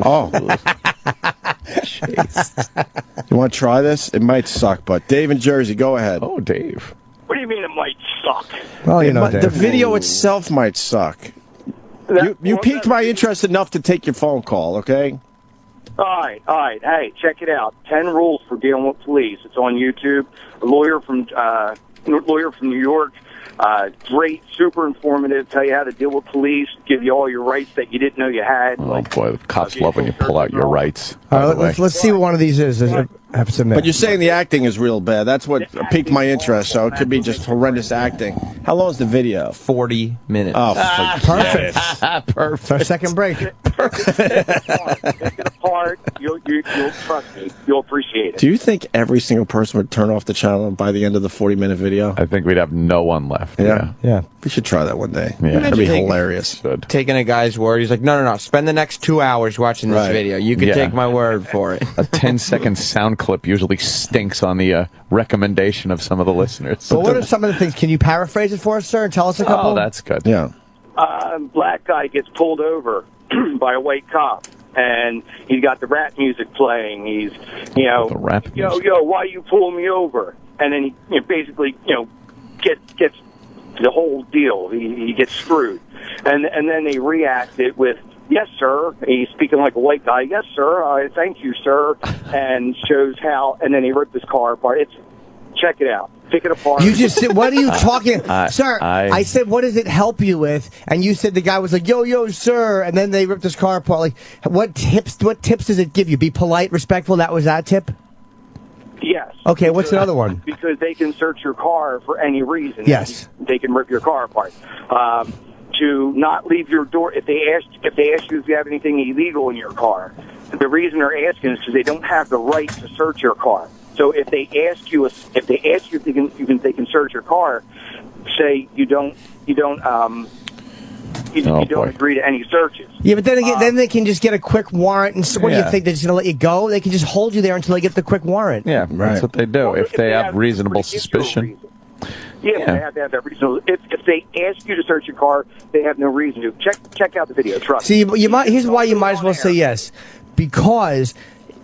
Oh. You want to try this? It might suck, but Dave in Jersey, go ahead. Oh, Dave. What do you mean it might suck? Well, Dave. The video itself might suck. You piqued my interest enough to take your phone call, okay? All right. Hey, check it out. 10 rules for dealing with police. It's on YouTube. A lawyer from New York. Great, super informative. Tell you how to deal with police. Give you all your rights that you didn't know you had. Oh, boy, the cops love when you pull out your rights. All right, let's see what one of these is. I have to admit. But you're saying the acting is real bad. That's what piqued my interest, so it could be just horrendous acting. How long is the video? 40 minutes. Oh, perfect. Perfect. Our second break. Take it apart. You'll trust me. You'll appreciate it. Do you think every single person would turn off the channel by the end of the 40-minute video? I think we'd have no one left. Yeah. We should try that one day. Yeah. That'd be hilarious. Taking a guy's word. He's like, no. Spend the next 2 hours watching this video. You can take my word for it. A 10-second sound clip usually stinks on the recommendation of some of the listeners. But what are some of the things? Can you paraphrase it for us, sir, and tell us a couple? Oh, that's good. Yeah. Black guy gets pulled over by a white cop, and he's got the rap music playing. He's, The rap music. yo, why you pulling me over? And then he basically, gets the whole deal. He gets screwed. And then they react it with, yes, sir. He's speaking like a white guy. Yes, sir. Thank you, sir. And shows how, and then he ripped his car apart. Check it out. Pick it apart. You just said, what are you talking? Sir, I said, what does it help you with? And you said the guy was like, yo, sir. And then they ripped his car apart. Like, what tips does it give you? Be polite, respectful. That was that tip? Yes. Okay, what's another one? Because they can search your car for any reason. Yes. They can rip your car apart. To not leave your door, if they ask you if you have anything illegal in your car, the reason they're asking is because they don't have the right to search your car. So if they ask you if they can search your car, say you don't agree to any searches. Yeah, but then again, then they can just get a quick warrant. And so what do you think? They're just going to let you go? They can just hold you there until they get the quick warrant. Yeah, that's what they do. If they have reasonable suspicion. Yeah, but they have to have that reason. If they ask you to search your car, they have no reason to. Check out the video. Trust me. See, you might. Here's why you might as well say yes, because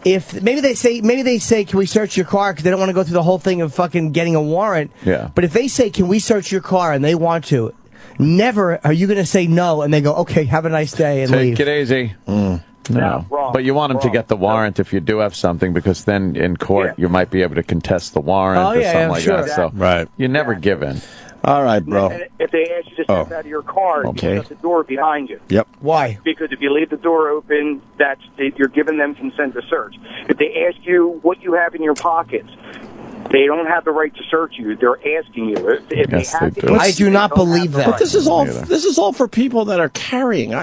if maybe they say, can we search your car? Because they don't want to go through the whole thing of fucking getting a warrant. Yeah. But if they say, can we search your car, and they want to, never are you going to say no, and they go, okay, have a nice day, and leave. Take it easy. No, wrong. But you want them to get the warrant if you do have something, because then in court you might be able to contest the warrant or something like that. So you never give in. All right, bro. And if they ask you to step out of your car, you shut the door behind you. Yep. Why? Because if you leave the door open, you're giving them consent to search. If they ask you what you have in your pockets, they don't have the right to search you. They're asking you. If Yes, they have they to, do. I do not believe that. But this is all for people that are carrying.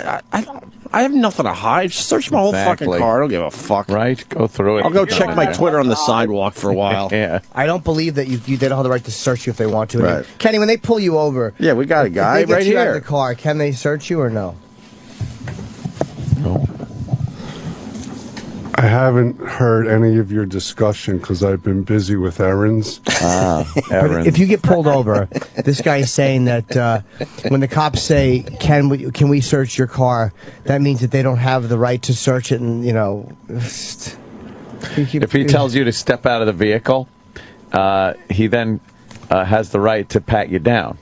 I have nothing to hide. Just search my whole fucking car. I don't give a fuck. Right? Go through it. I'll go check my Twitter on the sidewalk for a while. Yeah. I don't believe that they don't have the right to search you if they want to. Right. Kenny, when they pull you over, Yeah, we got a guy if they get right you out here. of the car, can they search you or no? I haven't heard any of your discussion because I've been busy with errands. But if you get pulled over, this guy's saying that when the cops say, can we search your car, that means that they don't have the right to search it, and if he tells you to step out of the vehicle, he then has the right to pat you down.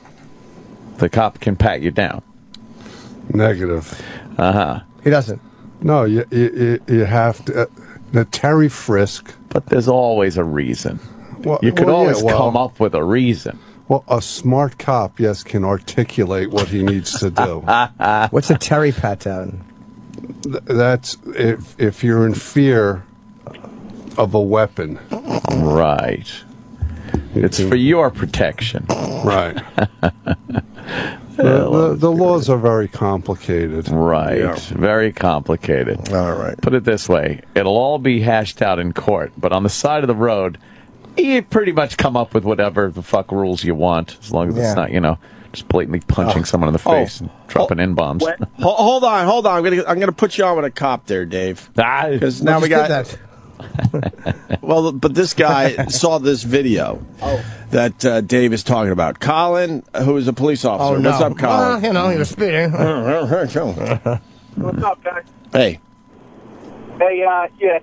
The cop can pat you down. Negative. He doesn't. No, you have to. The Terry frisk. But there's always a reason. Well, you could always yeah, come up with a reason. Well, a smart cop, yes, can articulate what he needs to do. What's a Terry pat down? That's if you're in fear of a weapon. Right. It's for your protection. Right. The laws are very complicated. Right. Yeah. Very complicated. All right. Put it this way. It'll all be hashed out in court, but on the side of the road, you pretty much come up with whatever the fuck rules you want, as long as it's not, just blatantly punching someone in the face and dropping N-bombs. Hold on. I'm gonna put you on with a cop there, Dave. Because now we got that. Well, but this guy saw this video that Dave is talking about. Colin, who is a police officer. Oh, no. What's up, Colin? Well, he was speeding. What's up, guys? Hey. Hey,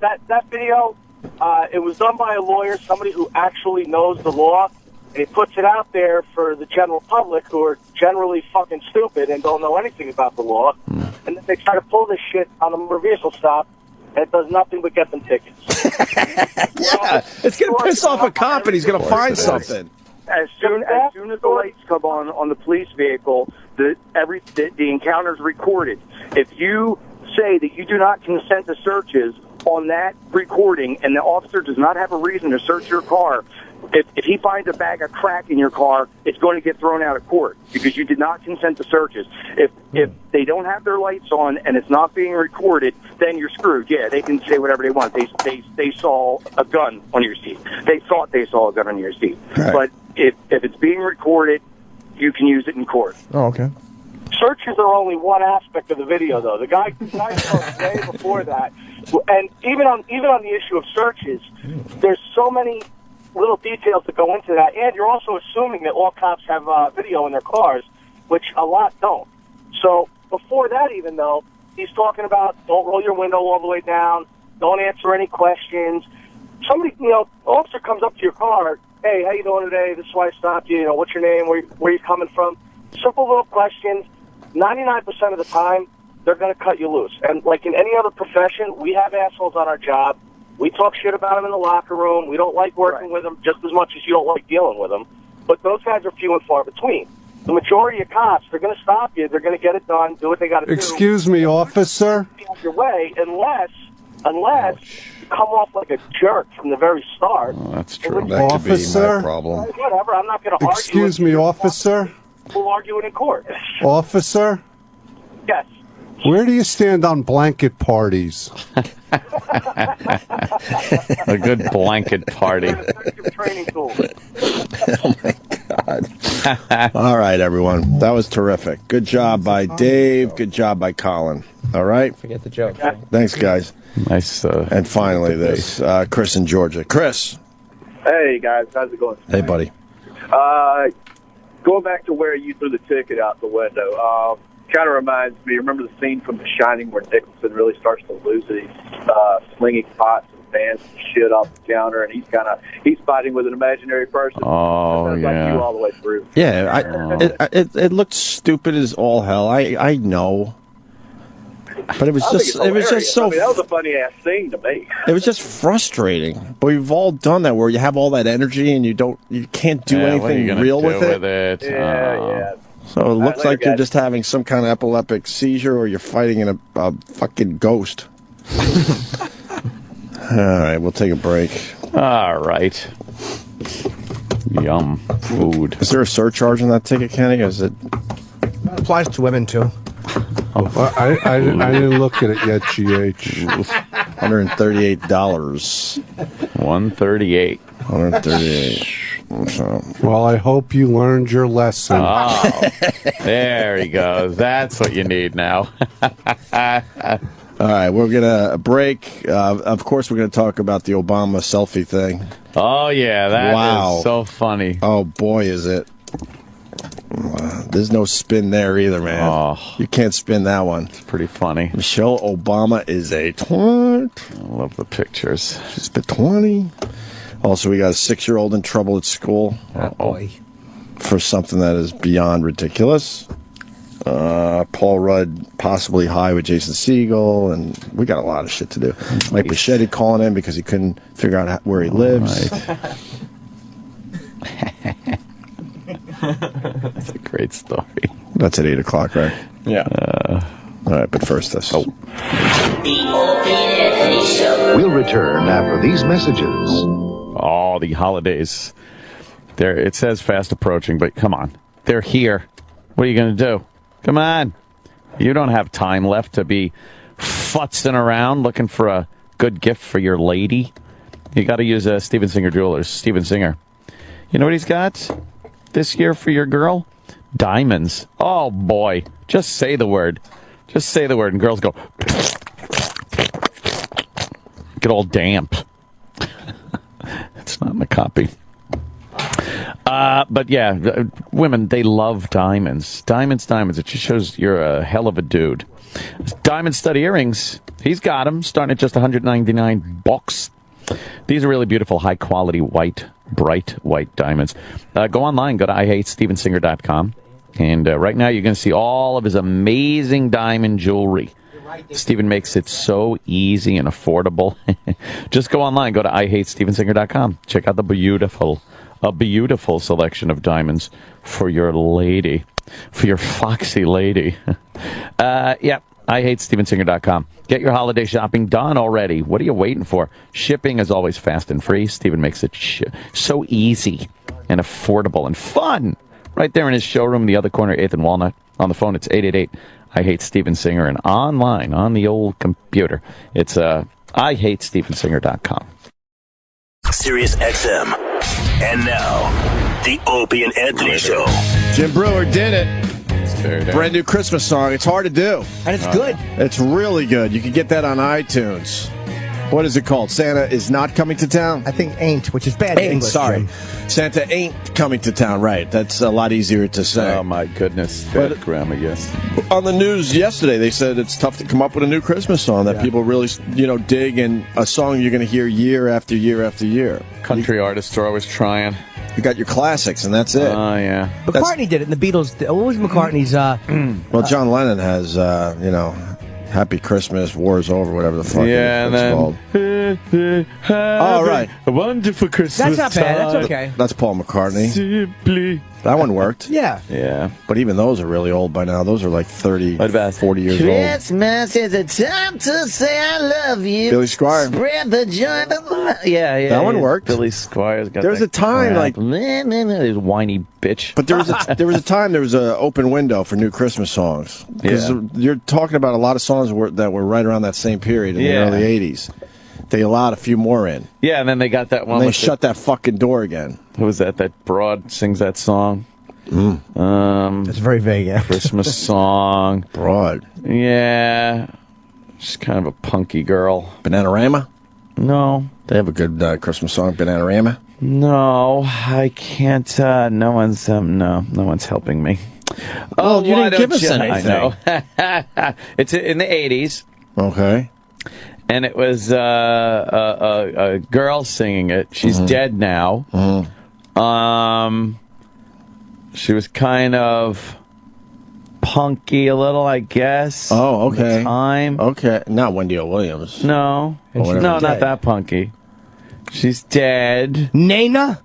that video, it was done by a lawyer, somebody who actually knows the law. And he puts it out there for the general public, who are generally fucking stupid and don't know anything about the law. And then they try to pull this shit on a motor vehicle stop, and it does nothing but get them tickets. Yeah, it's going to piss off a cop, and he's going to find something. As soon as the lights come on the police vehicle, the encounter's recorded. If you say that you do not consent to searches on that recording, and the officer does not have a reason to search your car, if he finds a bag of crack in your car, it's going to get thrown out of court because you did not consent to searches. If they don't have their lights on and it's not being recorded, then you're screwed. Yeah, they can say whatever they want. They saw a gun on your seat. They thought they saw a gun on your seat. Right. But if it's being recorded, you can use it in court. Oh, okay. Searches are only one aspect of the video, though. The guy spoke way before that, and even on the issue of searches, there's so many little details that go into that, and you're also assuming that all cops have video in their cars, which a lot don't. So before that, even though, he's talking about don't roll your window all the way down, don't answer any questions. Somebody, officer comes up to your car, hey, how you doing today? This is why I stopped you. What's your name? Where you coming from? Simple little questions. 99% of the time, they're going to cut you loose. And like in any other profession, we have assholes on our job. We talk shit about them in the locker room. We don't like working with them just as much as you don't like dealing with them. But those guys are few and far between. The majority of cops, they're going to stop you. They're going to get it done, do what they got to do. Excuse me, officer? Your way, unless you come off like a jerk from the very start. Oh, that's true. That could be Officer? my problem. Whatever, I'm not going to argue. Excuse me, officer? We'll argue it in court. Officer? Yes. Where do you stand on blanket parties? A good blanket party. Training tool. Oh, my God. All right, everyone. That was terrific. Good job by Dave. Good job by Colin. All right? Forget the joke. Thanks, guys. Nice. And finally, this Chris in Georgia. Chris. Hey, guys. How's it going? Hey, buddy. going back to where you threw the ticket out the window, kind of reminds me, remember the scene from The Shining where Nicholson really starts to lose it? He's slinging pots and pans and shit off the counter, and he's fighting with an imaginary person. Oh, Sounds like you all the way through. Yeah, it looked stupid as all hell. I know. But it was just so. I mean, that was a funny ass thing to me. It was just frustrating. But we've all done that, where you have all that energy and you can't do anything real with it. Yeah. So it looks like you're just having some kind of epileptic seizure, or you're fighting in a fucking ghost. All right, we'll take a break. All right. Yum. Food. Is there a surcharge on that ticket, Kenny? Is it? It applies to women too. Well, I didn't look at it yet, GH. $138. $138. Well, I hope you learned your lesson. Oh, there he goes. That's what you need now. All right, we're going to break. Of course, we're going to talk about the Obama selfie thing. Oh, yeah, that is so funny. Oh, boy, is it. There's no spin there either, man. Oh. You can't spin that one. It's pretty funny. Michelle Obama is a twat. I love the pictures. She's been 20. Also, we got a 6-year-old in trouble at school. Boy. For something that is beyond ridiculous. Paul Rudd possibly high with Jason Segel, and we got a lot of shit to do. Mike Bichetti calling in because he couldn't figure out where he lives. Right. That's a great story. That's at 8 o'clock, right? Yeah. All right, but first this. We'll return after these messages. Oh, the holidays. There, it says fast approaching, but come on. They're here. What are you going to do? Come on. You don't have time left to be futzing around looking for a good gift for your lady. You got to use Steven Singer Jewelers. Steven Singer. You know what he's got this year for your girl? Diamonds. Oh, boy. Just say the word. Just say the word, and girls go, get all damp. It's not in the copy. But yeah, women, they love diamonds. Diamonds. It just shows you're a hell of a dude. Diamond stud earrings. He's got them, starting at just $199. These are really beautiful, high-quality, bright white diamonds. Go online. Go to IHateStevenSinger.com. And right now you're going to see all of his amazing diamond jewelry. Steven makes it so easy and affordable. Just go online. Go to IHateStevenSinger.com. Check out a beautiful selection of diamonds for your lady, for your foxy lady. IHateStevenSinger.com. Get your holiday shopping done already. What are you waiting for? Shipping is always fast and free. Steven makes it so easy and affordable and fun. Right there in his showroom, the other corner, 8th and Walnut. On the phone, it's 888. I hate Steven Singer. And online, on the old computer, it's IHateStevenSinger.com. Sirius XM. And now, the Opie and Anthony Show. Jim Brewer did it. Brand new Christmas song. It's hard to do. And it's good. It's really good. You can get that on iTunes. What is it called? Santa is not coming to town? I think ain't, which is bad Ain't, English. sorry. Jim. Santa ain't coming to town, right. That's a lot easier to say. Oh, my goodness. Bad grammar, yes. On the news yesterday, they said it's tough to come up with a new Christmas song that people really, dig, and a song you're going to hear year after year after year. Country artists are always trying. You got your classics, and that's it. Oh, yeah. McCartney did it, and the Beatles did. What was McCartney's? Well, John Lennon has, Happy Christmas, War's Over, whatever the fuck it's called. All right. A wonderful Christmas. That's not bad. That's okay. That's Paul McCartney. Simply. That one worked. Yeah. Yeah. But even those are really old by now. Those are like 30, 40 years old. Christmas is a time to say I love you. Billy Squire. Spread the joy of the... Yeah. That one worked. Billy Squire's got There's a time like... This whiny bitch. But there was a time there was an open window for new Christmas songs. Because you're talking about a lot of songs that were right around that same period in the early 80s. They allowed a few more in. Yeah, and then they got that one. And they shut that fucking door again. Who was that? That broad sings that song. That's very vague. Yeah. Christmas song. Broad. Yeah. She's kind of a punky girl. Bananarama? No. They have a good Christmas song, Bananarama. No, I can't. No one's helping me. Oh, you didn't give us I anything. know. It's in the 80s. Okay. And it was a girl singing it. She's dead now. She was kind of punky a little, I guess. Oh, okay. At the time. Okay. Not Wendy O. Williams. No. No, not that punky. She's dead. Nana?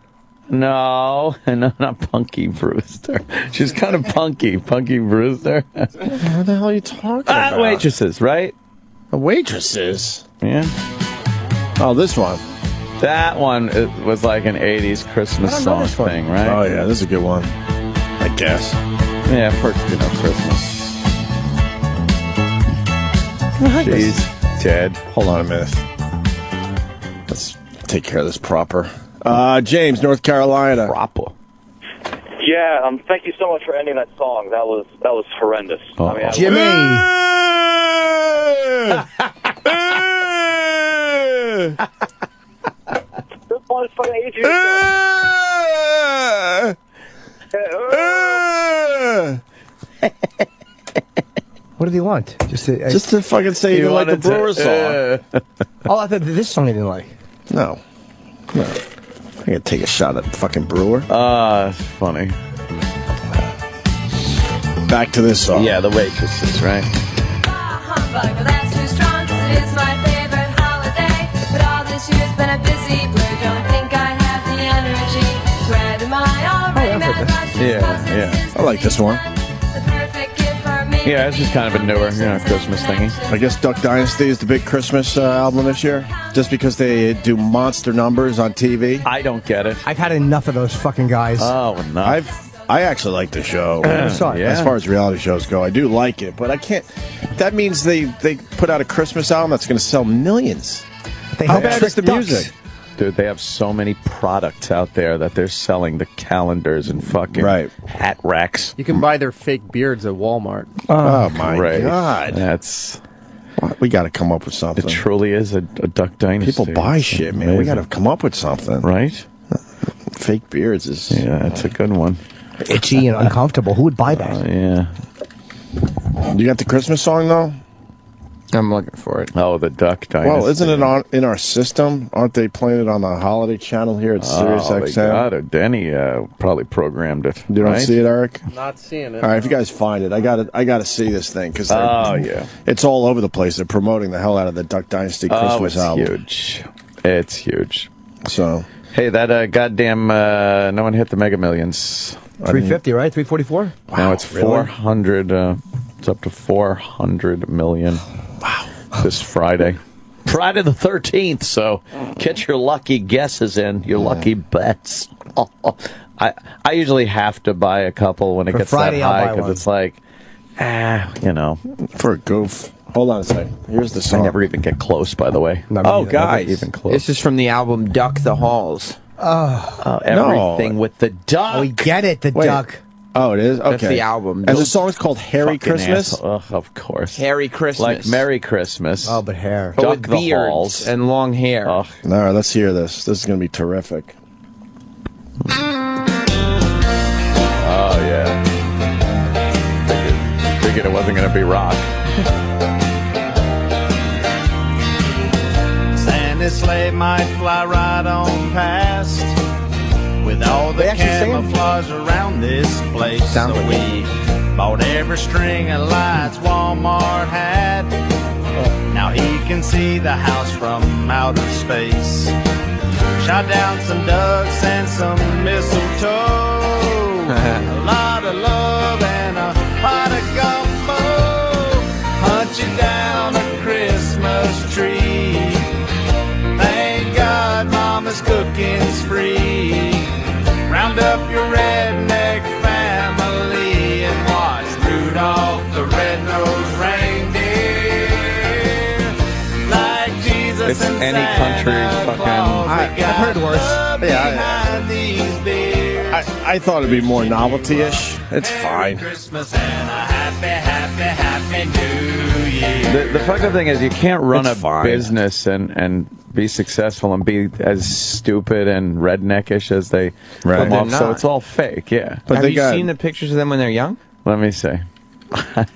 No, not Punky Brewster. She's kind of punky. Punky Brewster. What the hell are you talking about? Waitresses, right? Waitresses? Yeah. Oh, this one. That one was like an 80s Christmas song thing, right? Oh, yeah, this is a good one. I guess. Yeah, for Christmas. She's dead. Hold on a minute. Let's take care of this proper. James, North Carolina. Proper. Yeah, thank you so much for ending that song. That was horrendous. Jimmy. This one is fucking age. What did he want? Just to fucking say he didn't like the Brewer song. Oh, I thought this song he didn't like. No. I'm going to take a shot at fucking Brewer. It's funny. Back to this song. Yeah, the Waitresses, right? Humbug, that's too strong, 'cause it is my favorite holiday. But all this year's been a busy blur. Don't think I have the energy. Where am I already mad about this? Yeah. I like this one. The perfect gift for me. Yeah, it's just kind of a newer, Christmas thingy. I guess Duck Dynasty is the big Christmas album this year, just because they do monster numbers on TV. I don't get it. I've had enough of those fucking guys. Oh, no. I actually like the show. Yeah. As far as reality shows go, I do like it, but I can't. That means they put out a Christmas album that's going to sell millions. How bad is the music? Dude, they have so many products out there that they're selling the calendars and fucking hat racks. You can buy their fake beards at Walmart. Oh my God. That's... We got to come up with something. It truly is a Duck Dynasty. People buy shit, man. Amazing. We got to come up with something. Right? Fake beards is... Yeah, it's a good one. Itchy and uncomfortable. Who would buy that? Yeah. You got the Christmas song, though? I'm looking for it. Oh, the Duck Dynasty. Well, isn't it in our system? Aren't they playing it on the holiday channel here at Sirius XM? They got it. Denny probably programmed it. You don't see it, Eric? Not seeing it. All right, if you guys find it, I got to see this thing because it's all over the place. They're promoting the hell out of the Duck Dynasty Christmas album. Huge. It's huge. So, hey, that goddamn no one hit the Mega Millions. 350, right? 344. Wow, now it's 400. It's up to 400 million. Wow. This Friday. Friday the 13th, so get your lucky guesses in, your lucky bets. I usually have to buy a couple when it gets Friday, that high, because it's like, For a goof. Hold on a second. Here's the song. I never even get close, by the way. Guys. Even close. This is from the album Duck the Halls. Everything with the duck. Oh, we get it, the duck. Oh, it is? Okay. That's the album. And the song's called Harry Christmas? Of course. Harry Christmas. Like Merry Christmas. Oh, but hair. But Duck with the beards Halls. and long hair. All right, let's hear this. This is going to be terrific. Oh, yeah. Figured it wasn't going to be rock. Santa's sleigh might fly right on past with all the camouflage around this place. So we bought every string of lights Walmart had. Now he can see the house from outer space. Shot down some ducks and some mistletoe. A lot of love and a pot of gumbo. Hunt you down a Christmas tree. Thank God Mama's cooking's free. Round up your redneck family and watch Rudolph the Red-Nosed Reindeer. Like Jesus It's and any country Santa fucking... Claus, I've heard worse. behind these beers. I thought it'd be more novelty-ish. It's fine. Christmas and a happy New Year. The fucked up thing is you can't run It's a fine. business and be successful and be as stupid and redneckish as they come They're off. So not. it's all fake, yeah. But Have they you got- seen the pictures of them when they're young? Let me see.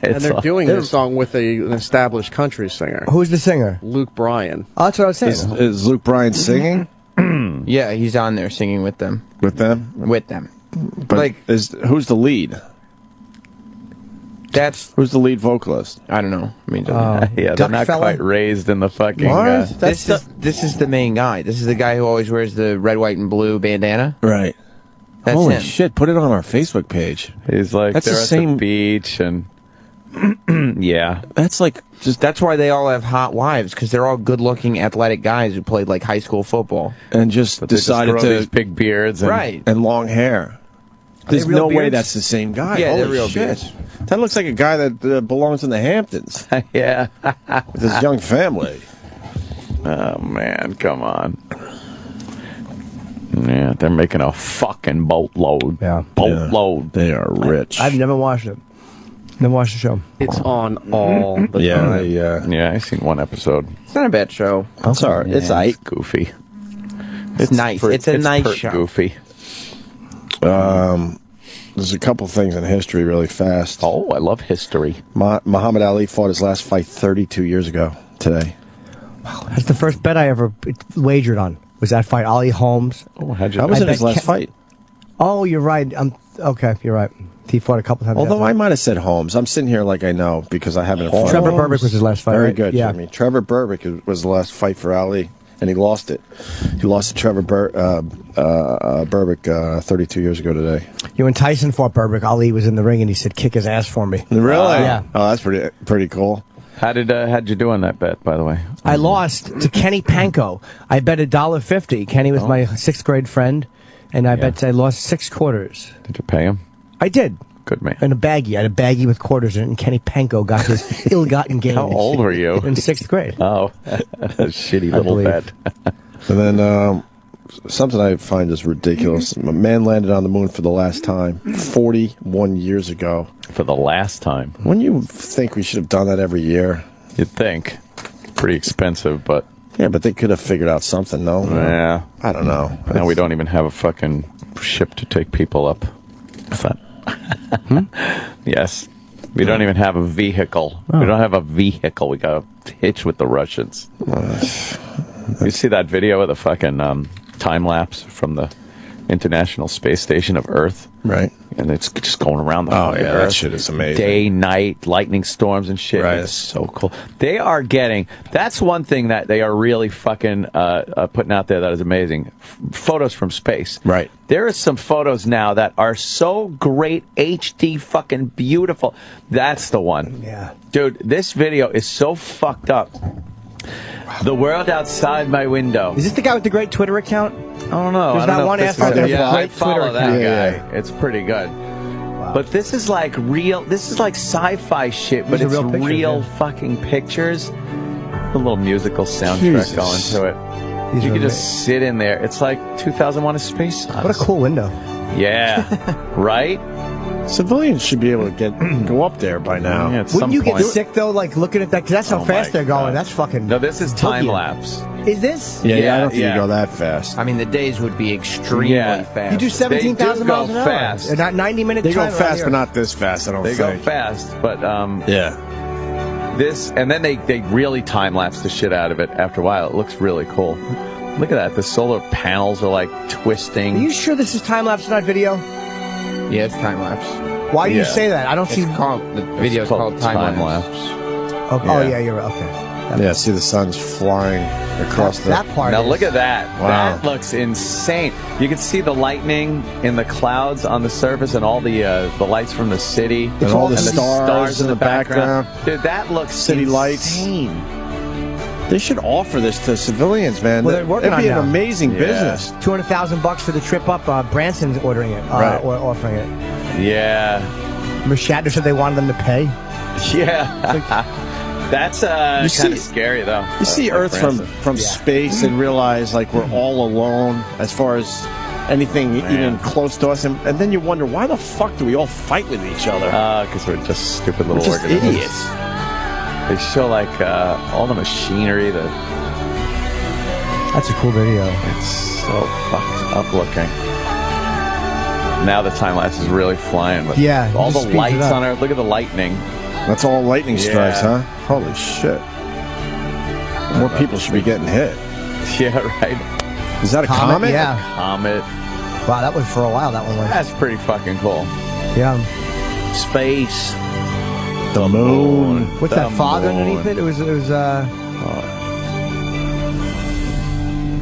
And they're doing this song with an established country singer, Who's the singer? Luke Bryan. Oh, that's what I was saying. Is Luke Bryan singing Yeah, he's on there singing with them. with them? With them. But Like- who's the lead? Who's the lead vocalist? I don't know. I mean, yeah, they're Duck not fella? quite raised in the fucking. This is the main guy. This is the guy who always wears the red, white, and blue bandana. Right. That's Holy him. shit! Put it on our Facebook page. He's like That's they're the at same- the beach and yeah. That's like just That's why they all have hot wives, because they're all good-looking, athletic guys who played like high school football. and just But they decided just grow to these big beards and, Right. and long hair. There's real no way beards? that's the same guy. Yeah, they're Holy real shit. beards. That looks like a guy that belongs in the Hamptons yeah. with his young family. Oh man, come on. Yeah, they're making a fucking boatload. Yeah. Boatload. They are rich. I've never watched it. Never watched the show. It's on all the time. Yeah, I've seen one episode. It's not a bad show. That's all right. It's Yeah, aight. goofy. It's nice. It's a nice pert show. Goofy. There's a couple things in history really fast. Oh, I love history. Muhammad Ali fought his last fight 32 years ago today. That's the first bet I ever wagered on. Was that fight Ali Holmes? Oh, how'd you? That was I in his bet last fight. Oh, you're right. Okay, you're right. He fought a couple times. Although I might have said Holmes. I'm sitting here like I know because I haven't. Trevor Berbick was his last fight. Very right? good, Yeah. Jimmy. Trevor Berbick was the last fight for Ali, and he lost it. He lost to Trevor Berbick 32 years ago today. You know, when Tyson fought Berbick, Ali was in the ring and he said, "Kick his ass for me." Really? Yeah. Oh, that's pretty cool. How'd you do on that bet, by the way? I lost to Kenny Panko. I bet $1.50. Kenny was my 6th grade friend, and I bet I lost 6 quarters. Did you pay him? I did. Good man. In a baggie. I had a baggie with quarters in it, and Kenny Panko got his ill-gotten gains. How old were you? In 6th grade. Oh, shitty little believe. bet. And then something I find just ridiculous. A man landed on the moon for the last time 41 years ago. For the last time. Wouldn't you think we should have done that every year? You'd think. Pretty expensive, but... Yeah, but they could have figured out something, no? Yeah. I don't know. Now we don't even have a fucking ship to take people up. Is that... Yes. We don't even have a vehicle. We don't have a vehicle. We got a hitch with the Russians. You see that video of the fucking time-lapse from the International Space Station of Earth? Right. And it's just going around the Oh, fucking yeah, Earth. that shit is amazing. Day, night, lightning storms and shit. Right. It's so cool. They are getting... That's one thing that they are really fucking putting out there that is amazing. Photos from space. Right. There are some photos now that are so great, HD fucking beautiful. That's the one. Yeah. Dude, this video is so fucked up. The world outside my window. Is this the guy with the great Twitter account? I don't know. There's I don't that know if one this asshole is- that has a yeah, I great follow Twitter that account. guy. It's pretty good. But this is like real. This is like sci-fi shit, but These are it's real real, pictures, fucking pictures. A little musical soundtrack Jesus. going to it. These You are can just sit in there. It's like 2001: A Space Odyssey. What a cool window. Yeah, right. Civilians should be able to go up there by now. Yeah, at Wouldn't some you point. get sick though, like looking at that? Because that's how Oh fast my they're going. God. That's fucking. No, this is Tokyo. time lapse. Is this? Yeah, I Yeah, don't think yeah. you go that fast. I mean, the days would be extremely Yeah. fast. You do 17,000 They do miles go an hour. fast. They're not 90-minute. They go fast, but not this fast, I don't They think. go fast, but Yeah. this, and then they really time lapse the shit out of it after a while. It looks really cool. Look at that. The solar panels are like twisting. Are you sure this is time lapse, not video? Yeah, it's time lapse. Why do you Yeah. say that? I don't see. It's called the video's called time lapse. Oh, Yeah. oh yeah, you're right. Okay. Yeah, see the sun's flying across That part. Now is- look at that. Wow. That looks insane. You can see the lightning in the clouds on the surface and all the lights from the city. And all the and stars in the background. Dude, that looks City lights. insane. They should offer this to civilians, man. Well, they're working That'd be on an it now. amazing Yeah. business. $200,000 for the trip up. Branson's ordering it, Right. or offering it. Yeah. Shatner said they wanted them to pay. Yeah. That's You kind see- of scary, though. You see Like Earth Branson. from space and realize like we're all alone as far as anything even close to us, and then you wonder, why the fuck do we all fight with each other? Because we're just stupid little We're just organisms. idiots. They show like all the machinery. That's a cool video. It's so fucked up looking. Now the time lapse is really flying. With Yeah, all it the just speeds lights it up. on it. Look at the lightning. That's all lightning strikes, Yeah. huh? Holy shit. More people should be getting hit. Yeah, right. Is that a comet? Yeah. Comet. Wow, that was for a while. That one was. That's pretty fucking cool. Yeah. Space. The moon. What's that fog underneath it? It was.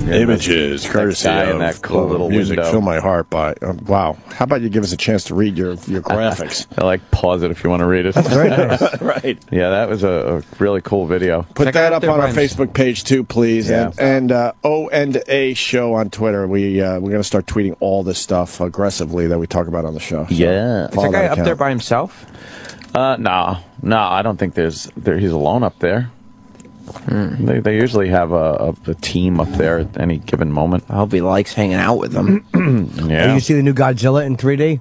Images, courtesy guy of in that cool little music. window. Fill my heart by. Wow. How about you give us a chance to read your graphics? I like pause it if you want to read it. That's very nice. Right. Yeah, that was a really cool video. Put that up on our Facebook page too, please. Yeah. And O&A show on Twitter. We're going to start tweeting all this stuff aggressively that we talk about on the show. So Yeah. Is that guy up there by himself? No, I don't think he's alone up there. They usually have a team up there at any given moment. I hope he likes hanging out with them. Yeah. Did you see the new Godzilla in 3D?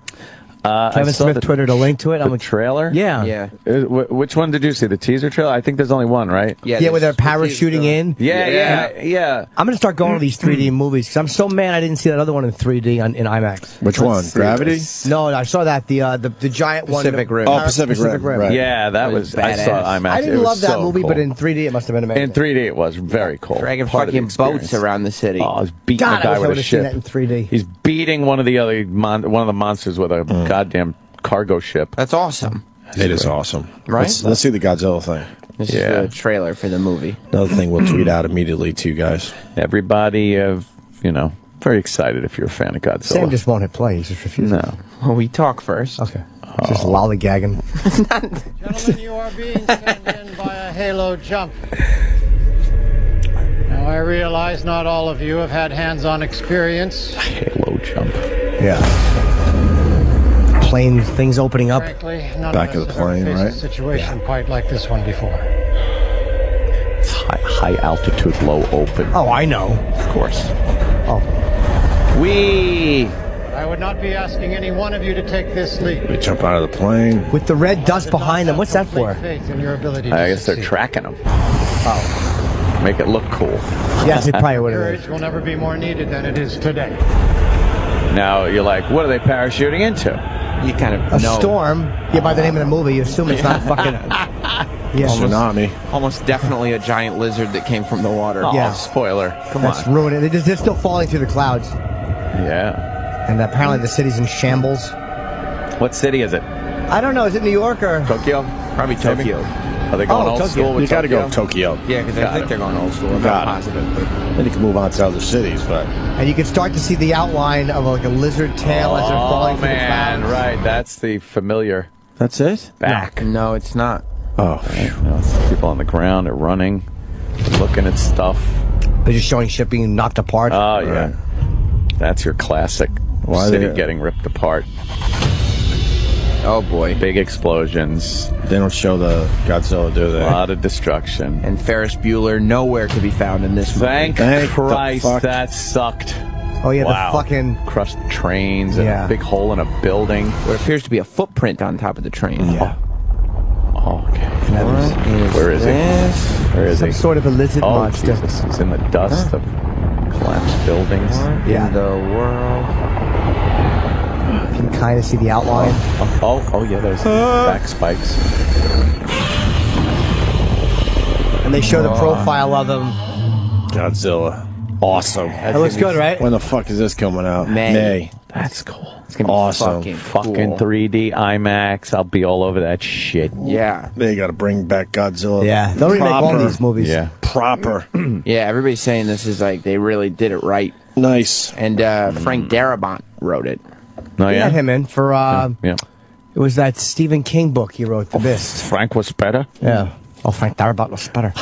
Kevin I saw Smith tweeted a link to it. The trailer? Yeah. Yeah. Which one did you see? The teaser trailer? I think there's only one, right? Yeah, where they're parachuting in. Yeah. I'm going to start going to these 3D movies because I'm so mad I didn't see that other one in 3D in IMAX. Which one? Gravity? No, I saw that the giant Pacific one. Rim. Oh, Pacific Rim. Right. Yeah, that was. I saw IMAX. I didn't It was love that so movie, cool. but in 3D it must have been amazing. In 3D it was very cool. Dragging Part of the fucking boats experience. around the city. Oh, I was beating God, a guy I wish I with would a have seen that ship. in 3D. He's beating one of the other one of the monsters with a goddamn cargo ship. That's awesome. It is awesome. Right? Let's see the Godzilla thing. This is the trailer for the movie. Another thing we'll tweet out immediately to you guys. Everybody, very excited if you're a fan of Godzilla. Sam just won't hit play. He's just refusing. No. Well, we talk first. Okay. Just lollygagging. Gentlemen, you are being sent in by a halo jump. Now, I realize not all of you have had hands-on experience. Halo jump. Yeah. Plane things opening up. Frankly, none Back of of us the have ever plane, faced right? a situation quite like this one before. It's high altitude, low open. Oh, I know. Of course. Oh. I would not be asking any one of you to take this leap. We jump out of the plane. With the red dust behind them. What's that for? Faith in your ability to I guess they're succeed. tracking them. Oh. Make it look cool. Yes, it probably would have. Courage will never be more needed than it is today. Now you're like, what are they parachuting into? You kind of A know. storm. Yeah, by the name of the movie, you assume it's not fucking. Yeah. Tsunami. Almost definitely a giant lizard that came from the water. Oh, Yeah. spoiler. Come That's on. ruining it. They're still falling through the clouds. Yeah. And apparently the city's in shambles. What city is it? I don't know. Is it New York or? Tokyo? Probably Maybe? Tokyo. Are they going Oh, old Tokyo. school with You got to Tokyo? go Tokyo. Yeah, because I Got think it. they're going old school. I'm Got not it. positive. But Then you can move on to other cities, but And you can start to see the outline of like a lizard tail as they're falling Oh, through the man. clouds. Right. That's the familiar that's it. back. no, it's not. Oh, You know, it's people on the ground. They're running. They're looking at stuff. They're just showing shit being knocked apart. Oh, yeah. That's your classic Why city they- getting ripped apart. Oh boy. Big explosions. they don't show the Godzilla, do A they? lot of destruction. And Ferris Bueller nowhere to be found in this movie. Thank Thank the Christ fuck. that sucked. Oh yeah, Wow. the fucking. Crushed trains and Yeah. a big hole in a building. What appears to be a footprint on top of the train. Yeah. Oh, okay. What Where is he? this? Where is Some he? sort of a lizard Oh, monster. Jesus. He's in the dust of collapsed buildings. Yeah. In the world. You can kind of see the outline. Oh, yeah, there's back spikes. And they show the profile of him. Godzilla. Awesome. That looks good, right? When the fuck is this coming out? May. That's cool. It's gonna be Awesome. Fucking cool. 3D IMAX. I'll be all over that shit. Yeah. They got to bring back Godzilla. Yeah, they'll remake all Proper. these movies. Yeah. Proper. Yeah, everybody's saying this is like they really did it right. Nice. And Frank Darabont wrote it. Oh, We yeah? had him in for. Yeah. It was that Stephen King book he wrote, The Mist. Frank was better? Yeah. Oh, Frank Darabont was better.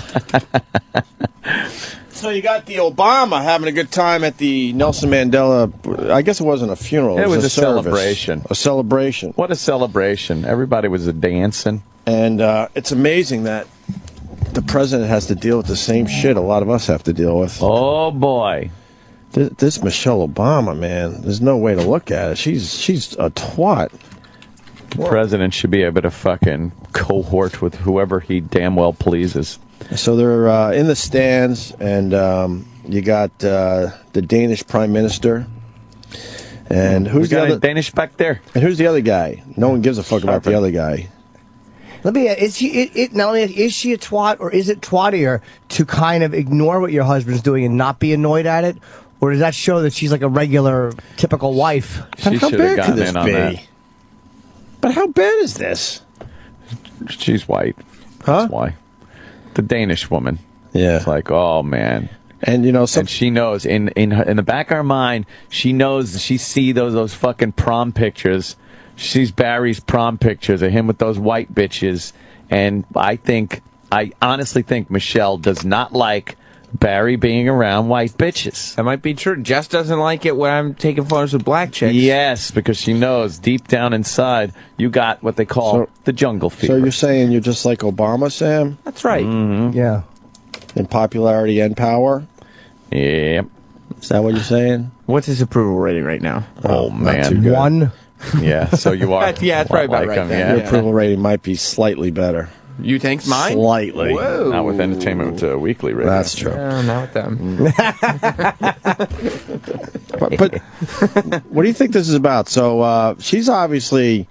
So you got the Obama having a good time at the Nelson Mandela. I guess it wasn't a funeral. It was a service. celebration. A celebration. What a celebration. Everybody was dancing. And it's amazing that the president has to deal with the same shit a lot of us have to deal with. Oh, boy. This Michelle Obama, man, there's no way to look at it. She's a twat. The president should be able to fucking cohort with whoever he damn well pleases. So they're in the stands, and you got the Danish prime minister. And who's the other Danish back there? And who's the other guy? No one gives a fuck about the other guy. Let me ask, is she a twat, or is it twattier to kind of ignore what your husband's doing and not be annoyed at it? Or does that show that she's like a regular, typical wife? She should have gotten in on that. But how bad is this? She's white. Huh? That's why. The Danish woman. Yeah. It's like, oh, man. And, you know, and she knows, in the back of her mind, she knows, she see those fucking prom pictures. She sees Barry's prom pictures of him with those white bitches. And I honestly think Michelle does not like Barry being around white bitches. That might be true. Jess doesn't like it when I'm taking photos with black chicks. Yes, because she knows deep down inside you got what they call the jungle fever. So you're saying you're just like Obama, Sam? That's right. Mm-hmm. Yeah. In popularity and power? Yep. Is that what you're saying? What's his approval rating right now? Oh, man. Not too good. 1. Yeah, so you are. Yeah, that's probably about right him, there. Your approval rating might be slightly better. You think mine? Slightly. Whoa. Not with Entertainment Weekly rating. That's true. Not with them. But what do you think this is about? So she's obviously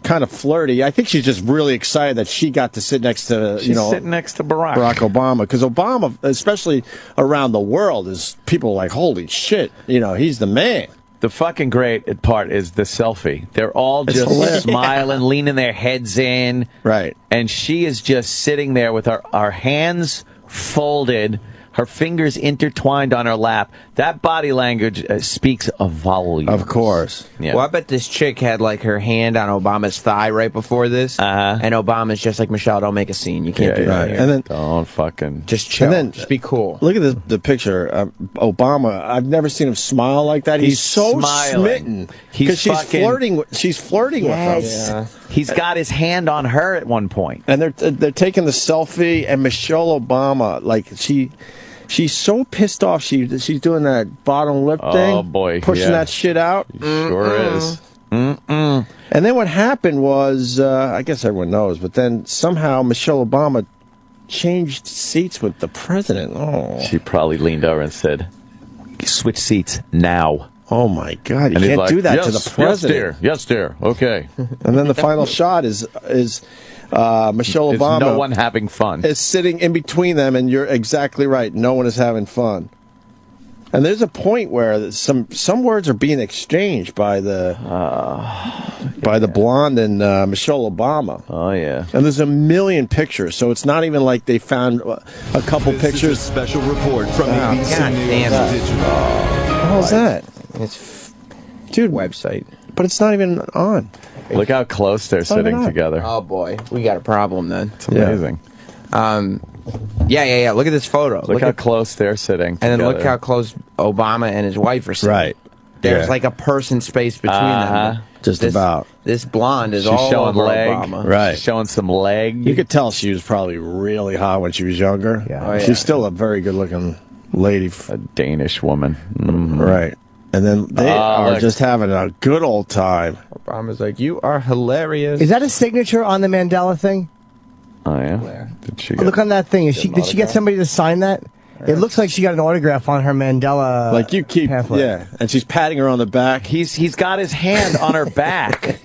kind of flirty. I think she's just really excited that she got to sit next to, She's sitting next to Barack Obama. Because Obama, especially around the world, is people like, holy shit, he's the man. The fucking great part is the selfie. They're all just smiling, leaning their heads in. Right. And she is just sitting there with our hands folded, her fingers intertwined on her lap. That body language speaks a volume. Of course. Yeah. Well, I bet this chick had like her hand on Obama's thigh right before this. And Obama's just like, Michelle, don't make a scene. You can't do that here. And then don't fucking just chill. And then, just be cool. Look at the picture. Obama, I've never seen him smile like that. He's so smiling. smitten. He's she's flirting with him. Yeah. He's got his hand on her at one point. And they're taking the selfie, and Michelle Obama, like she's so pissed off. She's doing that bottom lip thing. Oh boy, pushing that shit out. Sure is. And then what happened was, I guess everyone knows, but then somehow Michelle Obama changed seats with the president. Oh, she probably leaned over and said, "Switch seats now." Oh my God! You and can't do that to the president. Yes, dear. Okay. And then the final shot is Michelle It's Obama. no one having fun. Is sitting in between them, and you're exactly right. No one is having fun. And there's a point where some words are being exchanged by the blonde and Michelle Obama. Oh yeah. And there's a million pictures, so it's not even like they found a couple pictures. Is a special report from ABC News Digital. What the hell's that? It's dude website, but it's not even on. Look how close they're sitting together. Oh boy, we got a problem then. It's amazing. Yeah. Look at this photo. Look how close they're sitting together. And then look how close Obama and his wife are sitting. Right. There's like a person space between them. Just about. This blonde is She's all showing over leg. Obama. Right. She's showing some leg. You could tell she was probably really hot when she was younger. Yeah. Oh, yeah. She's still a very good-looking lady. A Danish woman. Mm-hmm. Right. And then they are just having a good old time. Obama's like, you are hilarious. Is that a signature on the Mandela thing? Oh, yeah? Did she Look on that thing. Did she get somebody to sign that? It looks like she got an autograph on her Mandela like you keep pamphlet. Yeah, and she's patting her on the back. He's got his hand on her back.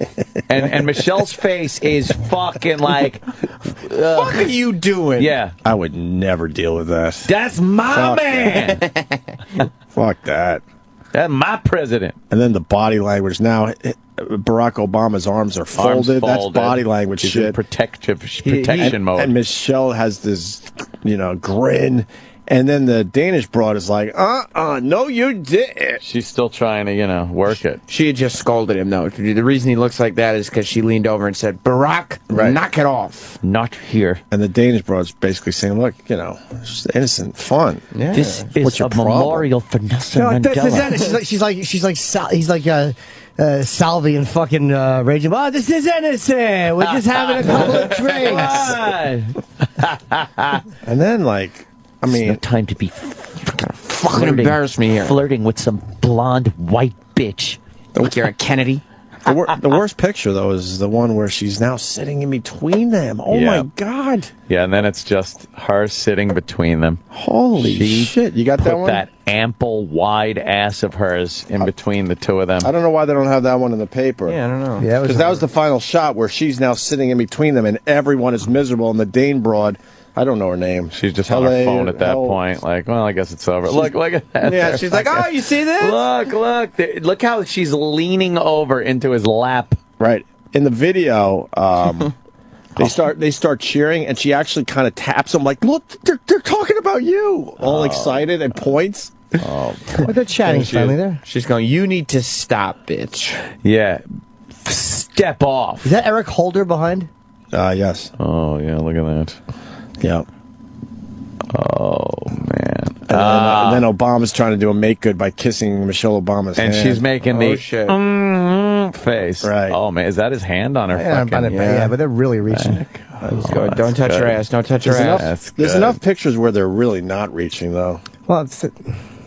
and Michelle's face is fucking like, what are you doing? Yeah. I would never deal with that. That's my man. Fuck that. That's my president. And then the body language. Now, Barack Obama's arms are folded. That's body language He's shit. in protection mode. And Michelle has this, grin. And then the Danish broad is like, no, you didn't. She's still trying to, work it. She had just scolded him, though. The reason he looks like that is because she leaned over and said, Barack, knock it off. Not here. And the Danish broad's basically saying, look, it's just innocent fun. Yeah. This is a memorial for Nelson Mandela. She's like he's like Salvi and fucking raging. Oh, this is innocent. We're just having a couple of drinks. And then, no time to be fucking fucking embarrass me here. Flirting with some blonde white bitch. Like you're a Kennedy. The worst picture, though, is the one where she's now sitting in between them. Oh, Yeah. my God. Yeah, and then it's just her sitting between them. Holy shit. You got that Put one? that ample, wide ass of hers in between the two of them. I don't know why they don't have that one in the paper. Yeah, I don't know. Yeah, Because that was the final shot where she's now sitting in between them and everyone is miserable. And the Dane broad, I don't know her name. She's just on her phone at that point. Like, well, I guess it's over. Look at that. Yeah, there. she's like, oh, you see this? Look how she's leaning over into his lap. Right. In the video, they start cheering, and she actually kind of taps him like, look, they're talking about you. All excited and points. Oh, But they're chatting friendly there. She's going, you need to stop, bitch. Yeah. Step off. Is that Eric Holder behind? Yes. Oh, yeah, look at that. Yeah. Oh, man. And then Obama's trying to do a make good by kissing Michelle Obama's hand. And she's making the shit. Face. Right. Oh, man. Is that his hand on her Yeah, but they're really reaching. Don't touch her ass. Don't touch her ass. There's enough pictures where they're really not reaching, though. Well,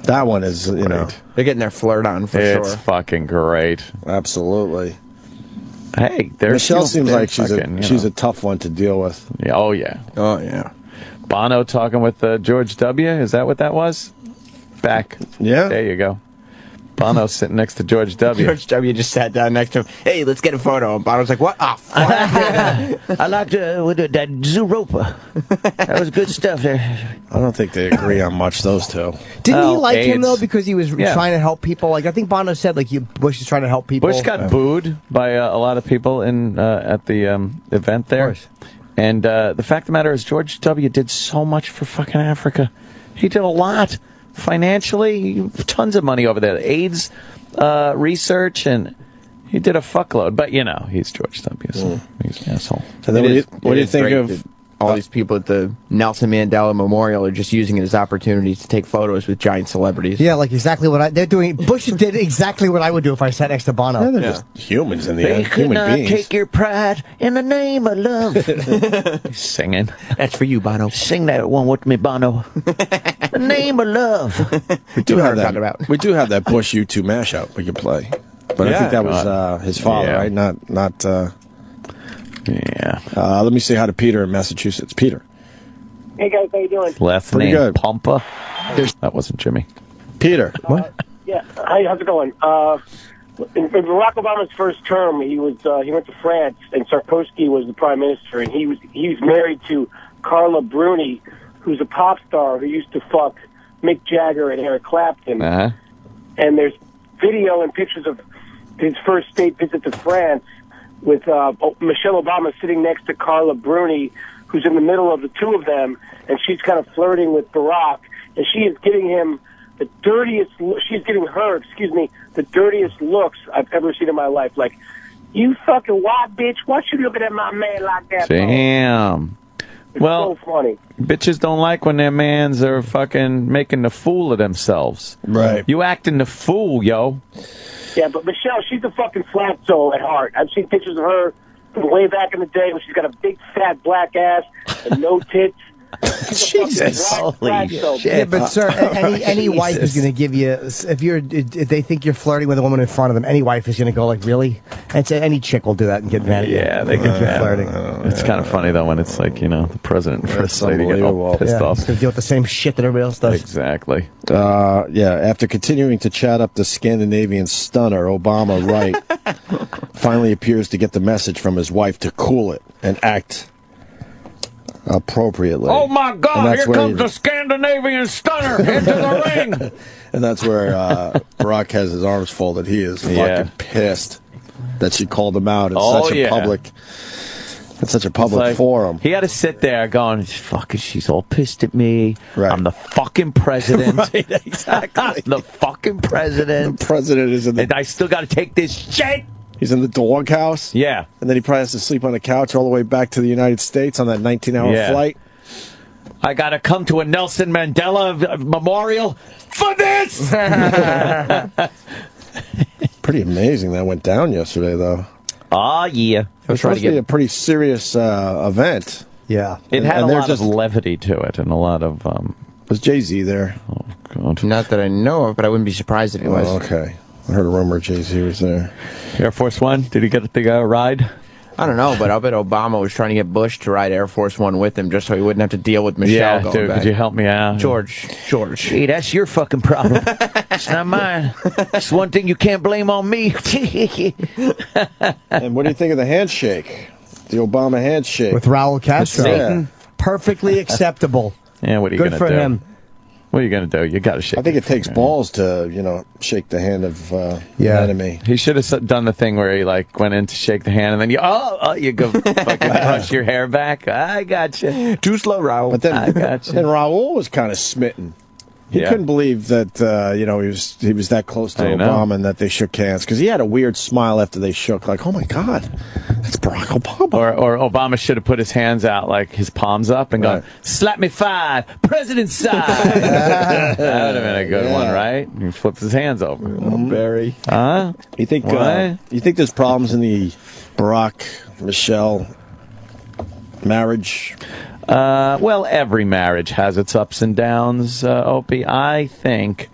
that one is, you know. They're getting their flirt on for sure. It's fucking great. Absolutely. Hey, Michelle seems like she's a tough one to deal with. Yeah. Oh, yeah. Oh, yeah. Bono talking with George W. Is that what that was? Back. Yeah. There you go. Bono's sitting next to George W. George W. just sat down next to him. Hey, let's get a photo. And Bono's like, what? Oh, fuck. I liked that Zooropa. That was good stuff there. I don't think they agree on much, those two. Didn't he like him, though, because he was trying to help people? Like, I think Bono said, like, Bush is trying to help people. Bush got booed by a lot of people at the event there. And the fact of the matter is, George W. did so much for fucking Africa. He did a lot. Financially, tons of money over there. AIDS research, and he did a fuckload. But, you know, he's George W. So he's an asshole. And then what do you think of all these people at the Nelson Mandela Memorial are just using it as opportunities to take photos with giant celebrities? Yeah, like exactly what they're doing. Bush did exactly what I would do if I sat next to Bono. Yeah, they're just humans in the end. They Human cannot beings. take your pride in the name of love. He's singing. That's for you, Bono. Sing that one with me, Bono. The name of love. We do have that Bush U2 mashup we could play. But I think that was his father, right? Not. Yeah. Let me say hi to Peter in Massachusetts. Peter. Hey guys, how you doing? Last Pretty name good. Pumpa. That wasn't Jimmy. Peter. What? Yeah. Hi, how's it going? In Barack Obama's first term, he went to France, and Sarkozy was the prime minister, and he was married to Carla Bruni, who's a pop star who used to fuck Mick Jagger and Eric Clapton. Uh-huh. And there's video and pictures of his first state visit to France with Michelle Obama sitting next to Carla Bruni, who's in the middle of the two of them, and she's kind of flirting with Barack, and she is giving him the dirtiest looks I've ever seen in my life. Like, you fucking white bitch, why you looking at my man like that? Damn. It's well, so funny. Bitches don't like when their mans are fucking making the fool of themselves. Right. You acting the fool, yo. Yeah, but Michelle, she's a fucking flatzo at heart. I've seen pictures of her from way back in the day when she's got a big, fat, black ass and no tits. Jesus. Holy shit. Yeah, but sir, any wife is going to give you, if they think you're flirting with a woman in front of them, any wife is going to go like, really? And so any chick will do that and get mad at you. Yeah, they can you're flirting. It's kind of funny though when it's like, you know, the president and first lady get all pissed off. Going to deal with the same shit that everybody else does. Exactly. After continuing to chat up the Scandinavian stunner, Obama finally appears to get the message from his wife to cool it and act appropriately. Oh my God, here comes the Scandinavian stunner into the ring. And that's where Barack has his arms folded. He is fucking pissed that she called him out in such a public forum. He had to sit there going, fucking, she's all pissed at me. Right. I'm the fucking president. Right, exactly. The fucking president. The president is in the... And I still got to take this shit. He's in the doghouse. Yeah. And then he probably has to sleep on a couch all the way back to the United States on that 19-hour flight. I got to come to a Nelson Mandela memorial for this. Pretty amazing that went down yesterday, though. Oh, yeah. It was supposed to be a pretty serious event. Yeah. It had a lot of levity to it and a lot of... was Jay-Z there? Oh, God. Not that I know of, but I wouldn't be surprised if he was. Oh, okay. I heard a rumor Jay-Z was there. Air Force One, did he get the ride? I don't know, but I'll bet Obama was trying to get Bush to ride Air Force One with him just so he wouldn't have to deal with Michelle going dude, back. could you help me out? George. Hey, that's your fucking problem. It's not mine. It's one thing you can't blame on me. And what do you think of the handshake? The Obama handshake. With Raul Castro. Satan. Perfectly acceptable. Yeah, what are you Good going to for do? him. What are you going to do? You got to shake. I think it takes balls to, shake the hand of an enemy. He should have done the thing where he went in to shake the hand and then you go fucking brush your hair back. I got you. Too slow, Raul. But then, I got you. then Raul was kind of smitten. He couldn't believe that he was that close to Obama and that they shook hands because he had a weird smile after they shook. Like, oh my God, that's Barack Obama. Or Obama should have put his hands out, like his palms up, and gone, slap me 5, president's side. That would have been a good one, right? He flips his hands over. Barry. Huh? You think there's problems in the Barack Michelle marriage? Well, every marriage has its ups and downs, Opie. I think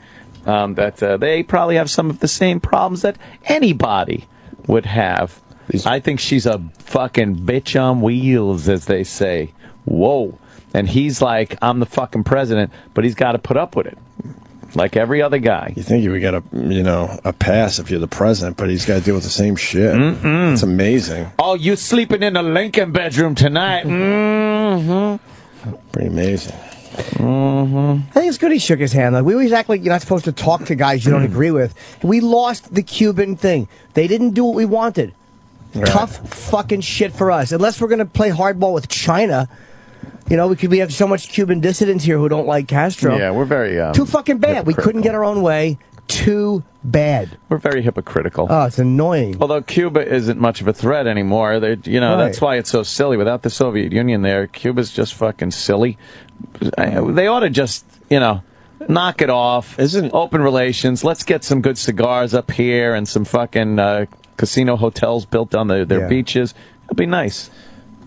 that they probably have some of the same problems that anybody would have. I think she's a fucking bitch on wheels, as they say. Whoa. And he's like, I'm the fucking president, but he's got to put up with it. Like every other guy. You think you would get a pass if you're the president, but he's got to deal with the same shit. It's amazing. Oh, you sleeping in the Lincoln bedroom tonight? Pretty amazing. I think it's good he shook his hand. Like, we always act like you're not supposed to talk to guys you don't agree with. We lost the Cuban thing. They didn't do what we wanted. Right. Tough fucking shit for us. Unless we're going to play hardball with China. We have so much Cuban dissidents here who don't like Castro. Yeah, we're very too fucking bad. We couldn't get our own way. Too bad. We're very hypocritical. Oh, it's annoying. Although Cuba isn't much of a threat anymore. That's why it's so silly. Without the Soviet Union there, Cuba's just fucking silly. They ought to just, knock it off. Open relations. Let's get some good cigars up here and some fucking casino hotels built on their beaches. It'd be nice.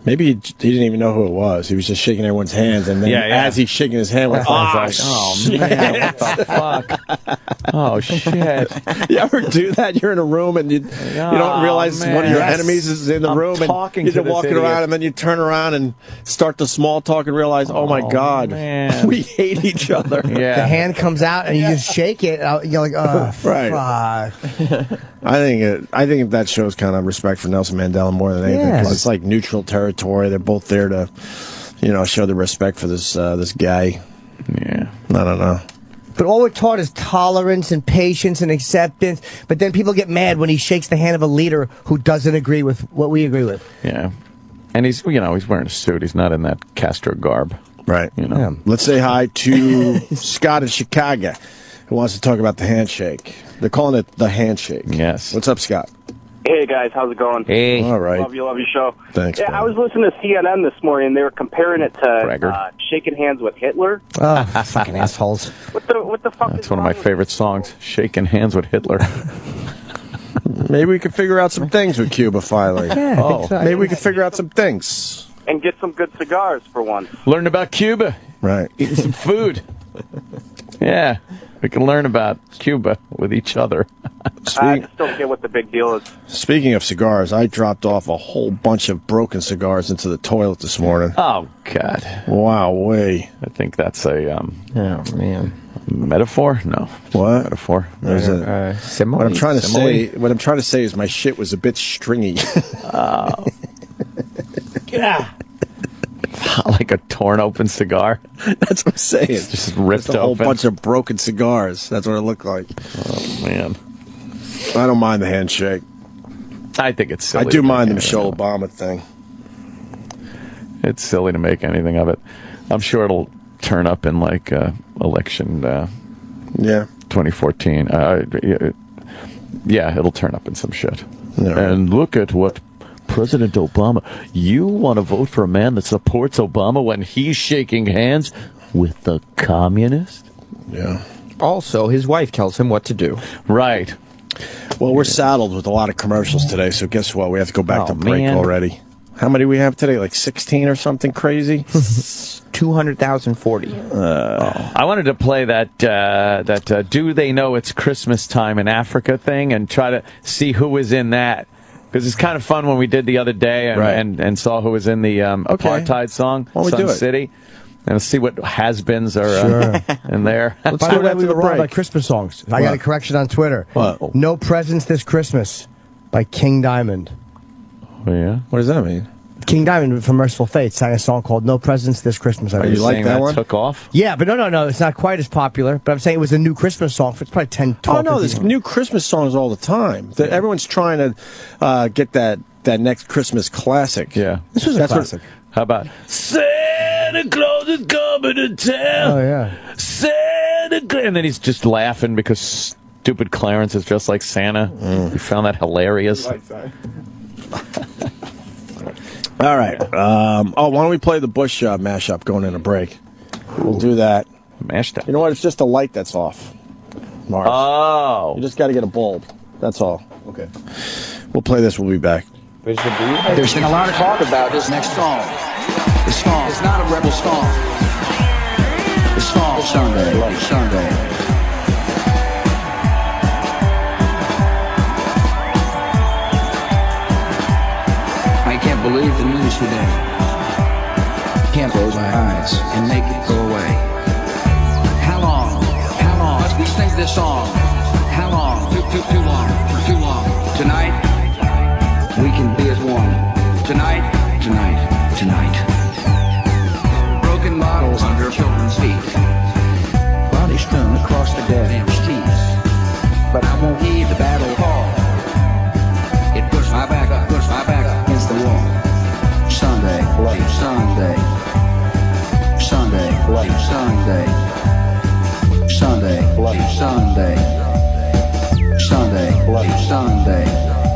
Maybe he didn't even know who it was. He was just shaking everyone's hands, and then as he's shaking his hand, shit. Man, what the fuck? Oh, shit. You ever do that? You're in a room, and you don't realize one of your enemies is in the room, and you're walking around, and then you turn around and start the small talk and realize, oh my God, we hate each other. Yeah. The hand comes out, and you just shake it. You're like, oh, right. Fuck. I think that shows kind of respect for Nelson Mandela more than anything. Because it's like neutral territory. They're both there to, show the respect for this guy. Yeah. I don't know. But all we're taught is tolerance and patience and acceptance. But then people get mad when he shakes the hand of a leader who doesn't agree with what we agree with. Yeah. And he's wearing a suit. He's not in that Castro garb. Right. Let's say hi to Scott in Chicago, who wants to talk about the handshake. They're calling it the handshake. Yes. What's up, Scott? Hey, guys. How's it going? Hey. All right. Love your show. Thanks, Yeah, man. I was listening to CNN this morning, and they were comparing it to shaking hands with Hitler. Oh, fucking assholes. What the fuck That's one of my favorite songs, Shaking Hands with Hitler. Maybe we could figure out some things with Cuba finally. Maybe we could figure out some things. And get some good cigars for once. Learn about Cuba. Right. Eating some food. Yeah. We can learn about Cuba with each other. I just don't get what the big deal is. Speaking of cigars, I dropped off a whole bunch of broken cigars into the toilet this morning. Oh, God. Wow, way. I think that's a metaphor? No. What? Metaphor. What I'm trying to say is my shit was a bit stringy. Yeah. Like a torn open cigar. That's what I'm saying. It's just ripped a whole open. bunch of broken cigars. That's what it looked like. Oh, man. I don't mind the handshake. I think it's silly. I do mind the Michelle Obama thing. It's silly to make anything of it. I'm sure it'll turn up in like election 2014. Yeah, it'll turn up in some shit. Yeah. And look at what President Obama, you want to vote for a man that supports Obama when he's shaking hands with the communist? Yeah. Also, his wife tells him what to do. Right. Well, we're saddled with a lot of commercials today, so guess what? We have to go back to break already. How many we have today? Like 16 or something crazy? 200,040. I wanted to play that Do They Know It's Christmas Time in Africa thing and try to see who was in that. Because it's kind of fun when we did the other day and saw who was in the apartheid song, Sun City. And see what has-beens are in there. By the way, we were wrong about Christmas songs. I got a correction on Twitter. What? No Presents This Christmas by King Diamond. Oh, yeah? What does that mean? King Diamond from Merciful Fate sang a song called No Presents This Christmas. Are you like that one? Took off? Yeah, but no, it's not quite as popular. But I'm saying it was a new Christmas song. It's probably 10, 12, Oh, no, there's new Christmas songs all the time. Everyone's trying to get that next Christmas classic. Yeah. This was a classic. How about Santa Claus is coming to town? Oh, yeah. Santa Claus. And then he's just laughing because stupid Clarence is just like Santa. You found that hilarious. All right. Why don't we play the Bush mashup going in a break? We'll do that. Mashed up. You know what? It's just a light that's off, Mars. Oh. You just got to get a bulb. That's all. Okay. We'll play this. We'll be back. There's been a lot of talk about this next song. This song is not a rebel song. This song, Sunday, Bloody Sunday. I can't believe the news today. Can't close my eyes and make it go away. How long? How long must we sing this song? How long? Too long. For too long. Tonight, we can be as one. Tonight. Broken bottles under children's feet. Bodies strewn across the damn streets. But I won't heed the battle call. It pushed my back up against the wall. Sunday, bloody Sunday. Sunday, bloody Sunday. Sunday, bloody Sunday. Sunday, bloody Sunday.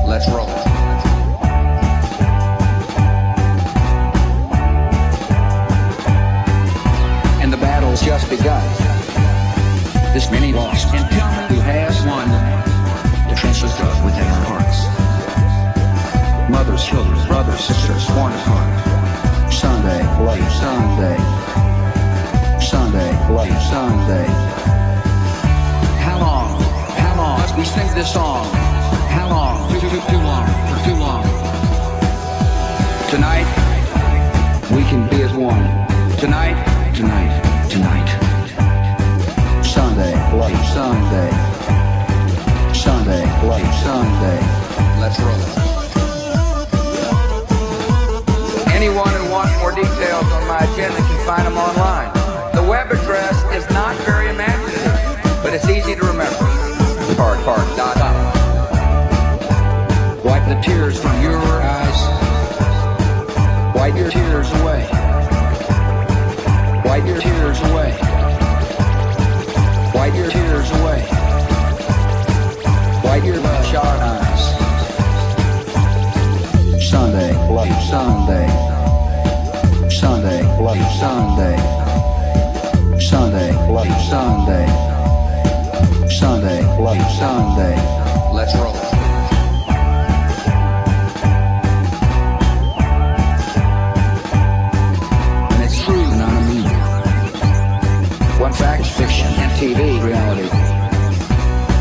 Let's roll. Just begun. This many lost, and tell me who has won. The trenches dug within our hearts. Mothers, children, brothers, sisters, torn apart. Sunday, bloody Sunday. Sunday, bloody Sunday. How long must we sing this song? How long? Too long. For too long. Tonight, we can be as one. Tonight. Sunday, bloody Sunday. Sunday, bloody Sunday. Let's roll. Anyone who wants more details on my agenda can find them online. The web address is not very imaginative, but it's easy to remember. Park.com. Wipe the tears from your eyes. Wipe your tears away. Wipe your tears away. Wipe your tears away. Wipe your bloodshot eyes. Sunday, bloody Sunday. Sunday, bloody Sunday. Sunday, bloody Sunday. Sunday, bloody Sunday. Let's roll. One fact is fiction, and TV reality.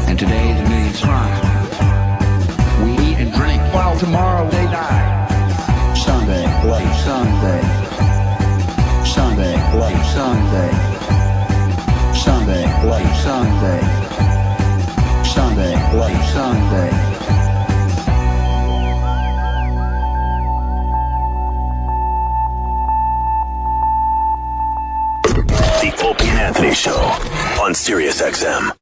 And today the millions crime. We eat and drink while tomorrow they die. Sunday, bloody Sunday. Sunday, bloody Sunday. Sunday, bloody Sunday. Sunday, bloody Sunday. The Opie and Anthony Show on Sirius XM.